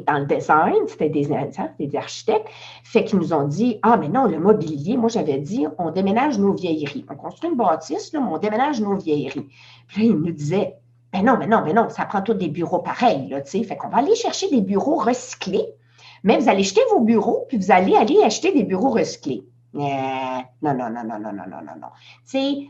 dans le design, c'était des architectes, fait qu'ils nous ont dit, ah, mais non, le mobilier, moi, j'avais dit, on déménage nos vieilleries. On construit une bâtisse, là, mais on déménage nos vieilleries. Puis là, ils nous disaient, ben non, ça prend tous des bureaux pareils, là, fait qu'on va aller chercher des bureaux recyclés, mais vous allez jeter vos bureaux, puis vous allez aller acheter des bureaux recyclés. Non.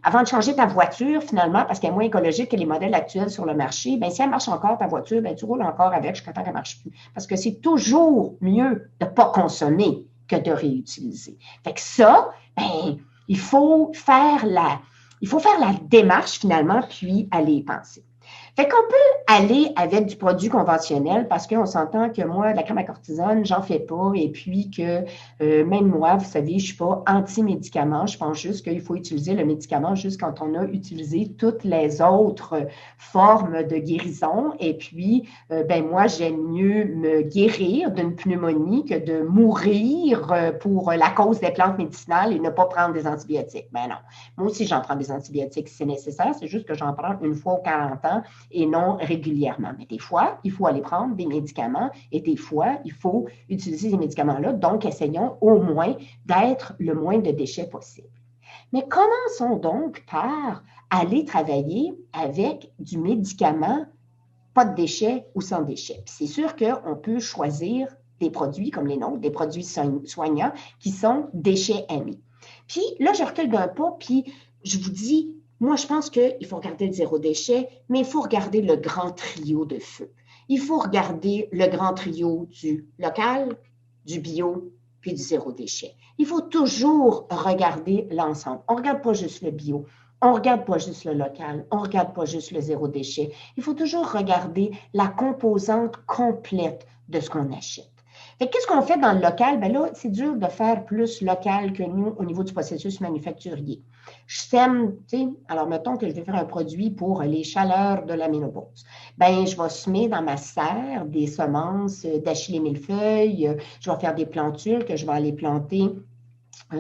Avant de changer ta voiture, finalement, parce qu'elle est moins écologique que les modèles actuels sur le marché, bien, si elle marche encore, ta voiture, bien, tu roules encore avec jusqu'à temps qu'elle ne marche plus. Parce que c'est toujours mieux de ne pas consommer que de réutiliser. Fait que ça, bien, il faut faire la démarche, finalement, puis aller y penser. Fait qu'on peut aller avec du produit conventionnel parce qu'on s'entend que moi, de la crème à cortisone, j'en fais pas. Et puis que même moi, vous savez, je suis pas anti-médicament. Je pense juste qu'il faut utiliser le médicament juste quand on a utilisé toutes les autres formes de guérison. Et puis, moi, j'aime mieux me guérir d'une pneumonie que de mourir pour la cause des plantes médicinales et ne pas prendre des antibiotiques. Ben non. Moi aussi, j'en prends des antibiotiques si c'est nécessaire. C'est juste que j'en prends une fois aux 40 ans et non régulièrement. Mais des fois, il faut aller prendre des médicaments et des fois, il faut utiliser ces médicaments-là. Donc, essayons au moins d'être le moins de déchets possible. Mais commençons donc par aller travailler avec du médicament, pas de déchets ou sans déchets. Puis c'est sûr qu'on peut choisir des produits comme les nôtres, des produits soignants qui sont déchets amis. Puis là, je recule d'un pas, puis je vous dis, moi, je pense qu'il faut regarder le zéro déchet, mais il faut regarder le grand trio de feu. Il faut regarder le grand trio du local, du bio, puis du zéro déchet. Il faut toujours regarder l'ensemble. On ne regarde pas juste le bio, on ne regarde pas juste le local, on ne regarde pas juste le zéro déchet. Il faut toujours regarder la composante complète de ce qu'on achète. Qu'est-ce qu'on fait dans le local? Bien là, c'est dur de faire plus local que nous au niveau du processus manufacturier. Je sème, alors mettons que je vais faire un produit pour les chaleurs de la ménopause. Bien, je vais semer dans ma serre des semences d'achillée millefeuille, je vais faire des plantules que je vais aller planter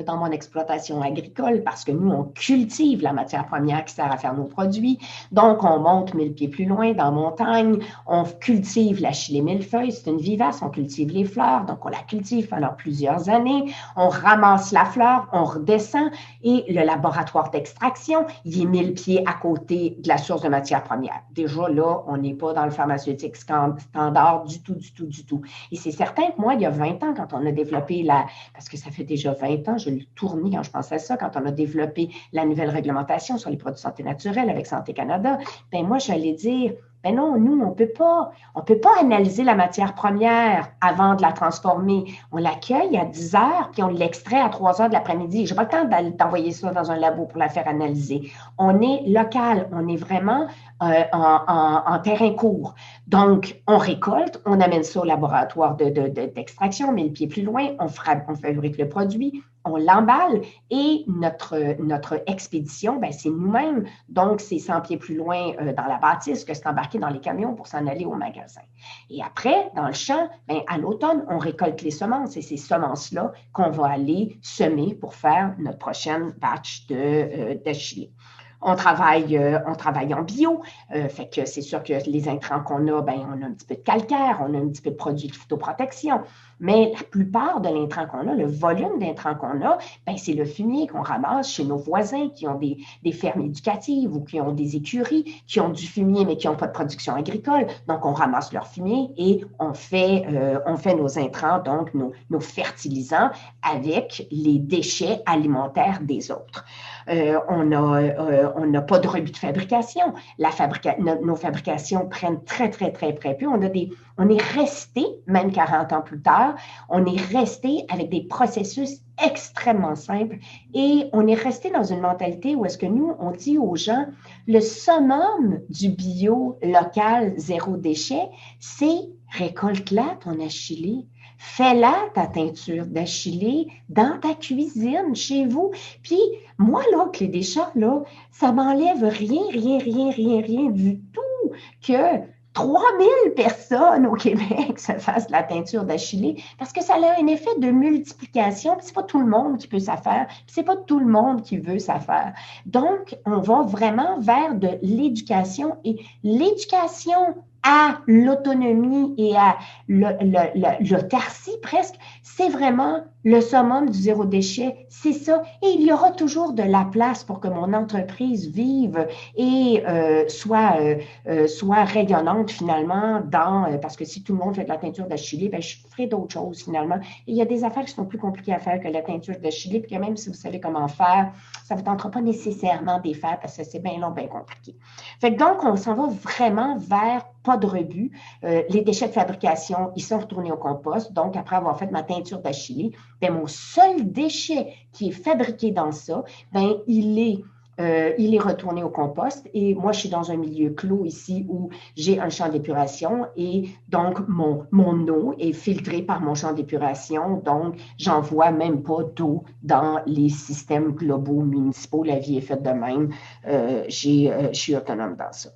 dans mon exploitation agricole parce que nous, on cultive la matière première qui sert à faire nos produits. Donc, on monte 1000 pieds plus loin dans la montagne, on cultive l'achillée millefeuille, c'est une vivace, on cultive les fleurs, donc on la cultive pendant plusieurs années, on ramasse la fleur, on redescend et le laboratoire d'extraction, il est 1000 pieds à côté de la source de matière première. Déjà là, on n'est pas dans le pharmaceutique standard du tout. Et c'est certain que moi, il y a 20 ans, quand on a développé parce que ça fait déjà 20 ans, je l'ai tourné quand je pensais à ça, quand on a développé la nouvelle réglementation sur les produits de santé naturelle avec Santé Canada, bien moi, j'allais dire, ben non, nous, on peut pas analyser la matière première avant de la transformer. On l'accueille à 10 heures, puis on l'extrait à 3 heures de l'après-midi. Je n'ai pas le temps d'envoyer ça dans un labo pour la faire analyser. On est local, on est vraiment en terrain court. Donc, on récolte, on amène ça au laboratoire d'extraction, 1000 pieds plus loin, on fabrique le produit, on l'emballe et notre expédition, ben, c'est nous-mêmes. Donc, c'est 100 pieds plus loin dans la bâtisse que c'est embarqué dans les camions pour s'en aller au magasin. Et après, dans le champ, ben, à l'automne, on récolte les semences et ces semences-là qu'on va aller semer pour faire notre prochaine batch d'achillée. On travaille en bio, fait que c'est sûr que les intrants qu'on a, ben, on a un petit peu de calcaire, on a un petit peu de produits de phytoprotection, mais la plupart de l'intrant qu'on a, le volume d'intrants qu'on a, ben, c'est le fumier qu'on ramasse chez nos voisins qui ont des fermes éducatives ou qui ont des écuries, qui ont du fumier mais qui n'ont pas de production agricole. Donc, on ramasse leur fumier et on fait nos intrants, donc nos fertilisants avec les déchets alimentaires des autres. On n'a pas de rebut de fabrication. Nos fabrications prennent très peu. On est resté, même 40 ans plus tard, on est resté avec des processus extrêmement simples et on est resté dans une mentalité où est-ce que nous, on dit aux gens, le summum du bio local zéro déchet, c'est récolte-la ton achillée. Fais-la, ta teinture d'achillée, dans ta cuisine, chez vous. Puis, moi, là, que les déchets, là, ça m'enlève rien du tout que 3000 personnes au Québec se fassent de la teinture d'Achillée parce que ça a un effet de multiplication. C'est pas tout le monde qui peut ça faire, c'est pas tout le monde qui veut ça faire. Donc, on va vraiment vers de l'éducation et l'éducation à l'autonomie et à l'autarcie presque, c'est vraiment le summum du zéro déchet, c'est ça. Et il y aura toujours de la place pour que mon entreprise vive et soit rayonnante finalement parce que si tout le monde fait de la teinture d'Achillée, ben, je ferai d'autres choses finalement. Et il y a des affaires qui sont plus compliquées à faire que la teinture d'Achillée, puis que même si vous savez comment faire, ça ne vous tentera pas nécessairement de les faire parce que c'est bien long, bien compliqué. Fait que donc, on s'en va vraiment vers pas de rebut. Les déchets de fabrication, ils sont retournés au compost. Donc, après avoir fait ma teinture d'Achillée, ben, mon seul déchet qui est fabriqué dans ça, ben, il est retourné au compost. Et moi, je suis dans un milieu clos ici où j'ai un champ d'épuration et donc mon eau est filtrée par mon champ d'épuration. Donc, j'envoie même pas d'eau dans les systèmes globaux municipaux. La vie est faite de même. Je suis autonome dans ça.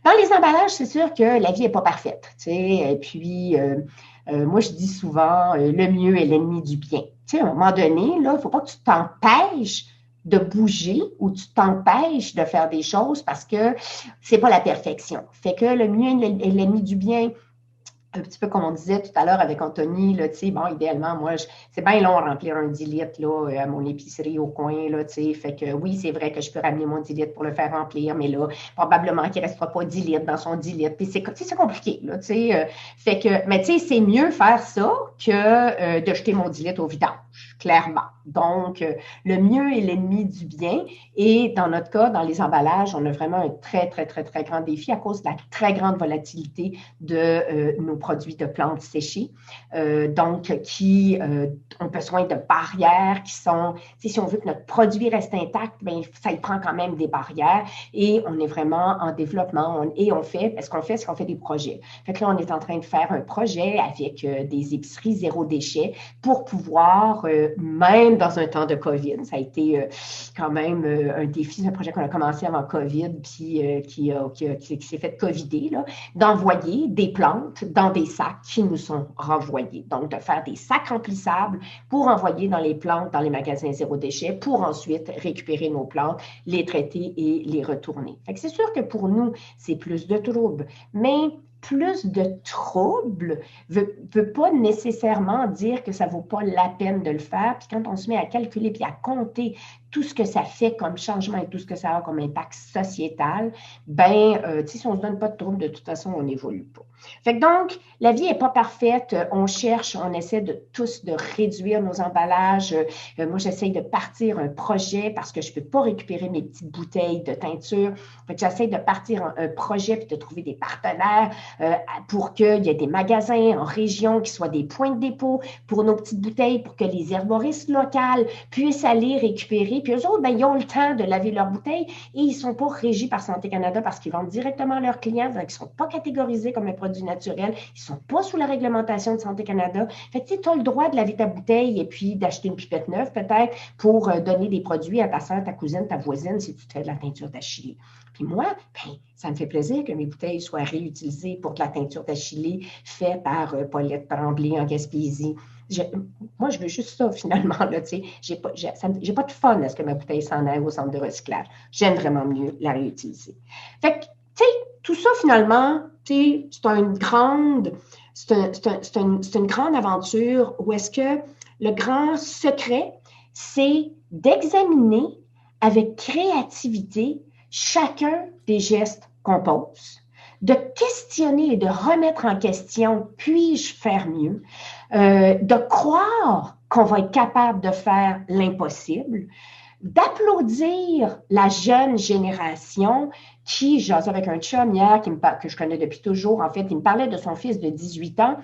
Dans les emballages, c'est sûr que la vie n'est pas parfaite. Tu sais, et puis, moi, je dis souvent, le mieux est l'ennemi du bien. Tu sais, à un moment donné, il ne faut pas que tu t'empêches de bouger ou tu t'empêches de faire des choses parce que ce n'est pas la perfection. Fait que le mieux est l'ennemi du bien. Un petit peu comme on disait tout à l'heure avec Anthony, là, bon, idéalement, moi, c'est bien long à remplir un 10 litres là, à mon épicerie au coin. Là, fait que oui, c'est vrai que je peux ramener mon 10 litres pour le faire remplir, mais là, probablement qu'il ne restera pas 10 litres dans son 10 litres. Puis c'est compliqué. Là, fait que, mais c'est mieux faire ça que de jeter mon 10 litres au vidange, clairement. Donc, le mieux est l'ennemi du bien. Et dans notre cas, dans les emballages, on a vraiment un très, très, très, très grand défi à cause de la très grande volatilité de nos produits de plantes séchées. Donc, qui ont besoin de barrières qui sont, si on veut que notre produit reste intact, bien, ça y prend quand même des barrières. Et on est vraiment en développement. Ce qu'on fait, c'est qu'on fait des projets. Fait que là, on est en train de faire un projet avec des épiceries zéro déchet pour pouvoir, même dans un temps de COVID, ça a été quand même un défi, c'est un projet qu'on a commencé avant COVID, puis qui s'est fait covider, là, d'envoyer des plantes dans des sacs qui nous sont renvoyés. Donc, de faire des sacs remplissables pour envoyer dans les plantes, dans les magasins zéro déchet, pour ensuite récupérer nos plantes, les traiter et les retourner. Fait que c'est sûr que pour nous, c'est plus de troubles, mais plus de troubles veut pas nécessairement dire que ça vaut pas la peine de le faire. Puis quand on se met à calculer puis à compter tout ce que ça fait comme changement et tout ce que ça a comme impact sociétal, ben, si on ne se donne pas de troubles, de toute façon, on n'évolue pas. Fait que donc, la vie n'est pas parfaite. On cherche, on essaie tous de réduire nos emballages. Moi, j'essaie de partir un projet parce que je ne peux pas récupérer mes petites bouteilles de teinture. Fait que j'essaie de partir un projet puis de trouver des partenaires pour qu'il y ait des magasins en région qui soient des points de dépôt pour nos petites bouteilles, pour que les herboristes locales puissent aller récupérer. Puis eux autres, ben, ils ont le temps de laver leurs bouteilles et ils ne sont pas régis par Santé Canada parce qu'ils vendent directement à leurs clients, donc ils ne sont pas catégorisés comme un produit naturel, ils ne sont pas sous la réglementation de Santé Canada. Fait que tu as le droit de laver ta bouteille et puis d'acheter une pipette neuve peut-être pour donner des produits à ta soeur, ta cousine, ta voisine si tu te fais de la teinture d'Achillée. Puis moi, ben, ça me fait plaisir que mes bouteilles soient réutilisées pour de la teinture d'Achillée faite par Paulette Tremblay en Gaspésie. Moi, je veux juste ça, finalement. Je n'ai pas de fun à ce que ma bouteille s'en aille au centre de recyclage. J'aime vraiment mieux la réutiliser. Fait que, tu sais, tout ça, finalement, c'est une grande aventure où est-ce que le grand secret, c'est d'examiner avec créativité chacun des gestes qu'on pose, de questionner et de remettre en question, puis-je faire mieux, de croire qu'on va être capable de faire l'impossible, d'applaudir la jeune génération qui, j'osais avec un chum hier que je connais depuis toujours, en fait, il me parlait de son fils de 18 ans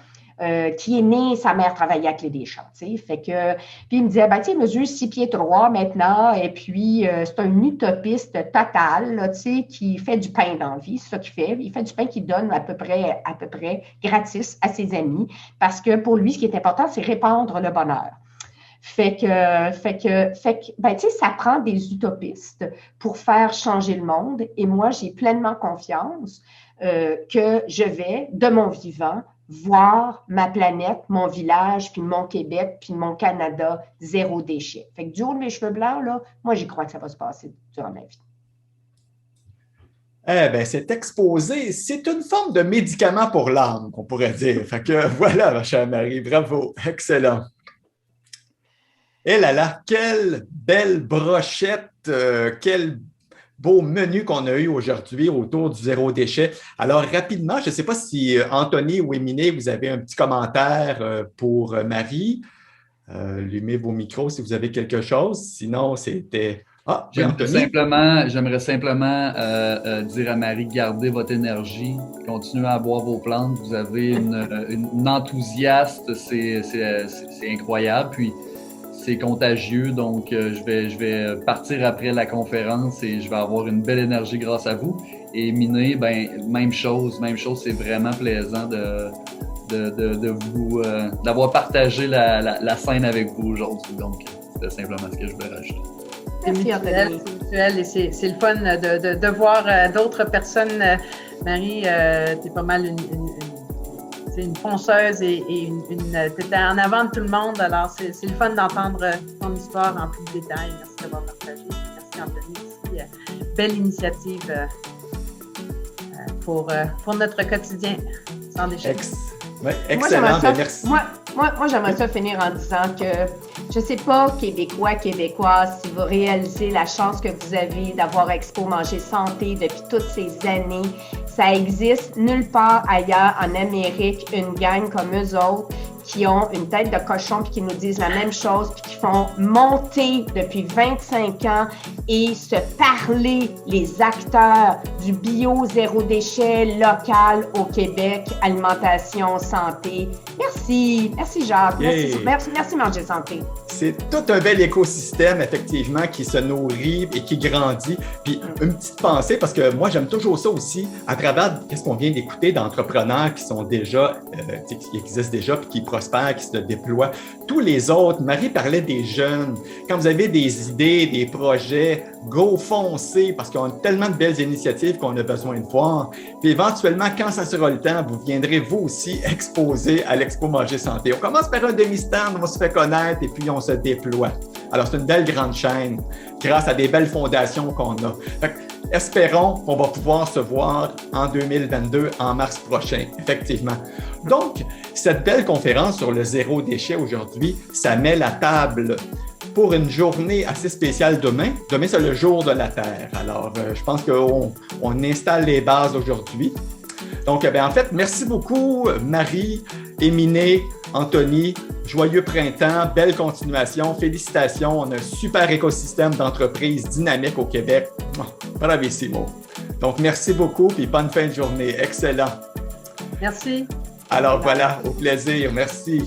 qui est né, sa mère travaillait à Clé des Champs, tu sais, fait que, puis il me disait, ben, tu sais, il mesure 6 pieds 3 maintenant, et puis c'est un utopiste total, là, tu sais, qui fait du pain dans la vie, c'est ça qu'il fait, il fait du pain qu'il donne à peu près gratis à ses amis, parce que pour lui, ce qui est important, c'est répandre le bonheur. Fait que, ben, tu sais, ça prend des utopistes pour faire changer le monde, et moi, j'ai pleinement confiance que je vais, de mon vivant, voir ma planète, mon village, puis mon Québec, puis mon Canada, zéro déchet. Fait que du haut de mes cheveux blancs, là, moi, j'y crois que ça va se passer durant ma vie.
Eh bien, cet exposé, c'est une forme de médicament pour l'âme, qu'on pourrait dire. Fait que voilà, ma chère Marie, bravo, excellent. Eh là là, quelle belle brochette, quel beau menu qu'on a eu aujourd'hui autour du zéro déchet. Alors, rapidement, je ne sais pas si Anthony ou Émilie, vous avez un petit commentaire pour Marie. Allumez vos micros si vous avez quelque chose. Sinon, c'était... Ah,
J'aimerais simplement dire à Marie, gardez votre énergie, continuez à boire vos plantes. Vous avez une enthousiaste, c'est incroyable. Puis, c'est contagieux, donc je vais partir après la conférence et je vais avoir une belle énergie grâce à vous. Et Miné, ben même chose, c'est vraiment plaisant d'avoir partagé la scène avec vous aujourd'hui. Donc, c'était simplement ce que je voulais rajouter.
C'est mutuel et c'est le fun de voir d'autres personnes. Marie, tu es pas mal une fonceuse et tu étais en avant de tout le monde. Alors, c'est le fun d'entendre ton histoire en plus de détails. Merci d'avoir partagé. Merci, Anthony. Aussi, belle initiative pour notre quotidien sans déchets.
Ouais, excellent. Merci.
Moi, j'aimerais ça finir en disant que je ne sais pas, Québécois, Québécoises, si vous réalisez la chance que vous avez d'avoir Expo Manger Santé depuis toutes ces années. Ça existe nulle part ailleurs en Amérique, une gang comme eux autres qui ont une tête de cochon puis qui nous disent la même chose puis qui font monter depuis 25 ans et se parler les acteurs du bio zéro déchet local au Québec, alimentation, santé. Merci Jacques, merci Manger Santé.
C'est tout un bel écosystème, effectivement, qui se nourrit et qui grandit. Puis une petite pensée, parce que moi, j'aime toujours ça aussi, à travers qu'est-ce qu'on vient d'écouter d'entrepreneurs qui sont déjà, qui existent déjà, puis qui prospèrent, qui se déploient. Tous les autres, Marie parlait des jeunes. Quand vous avez des idées, des projets, go foncez, parce qu'on a tellement de belles initiatives qu'on a besoin de voir. Puis éventuellement, quand ça sera le temps, vous viendrez vous aussi exposer à l'Expo Manger Santé. On commence par un demi-stand, on se fait connaître et puis on se déploie. Alors, c'est une belle grande chaîne grâce à des belles fondations qu'on a. Fait que, espérons qu'on va pouvoir se voir en 2022, en mars prochain, effectivement. Donc, cette belle conférence sur le zéro déchet aujourd'hui, ça met la table pour une journée assez spéciale demain. Demain, c'est le jour de la Terre. Alors, je pense qu'on installe les bases aujourd'hui. Donc, en fait, merci beaucoup, Marie, Émilie, Anthony. Joyeux printemps, belle continuation, félicitations. On a un super écosystème d'entreprises dynamiques au Québec. Bravissimo. Donc, merci beaucoup et bonne fin de journée. Excellent.
Merci.
Alors voilà, au plaisir. Merci.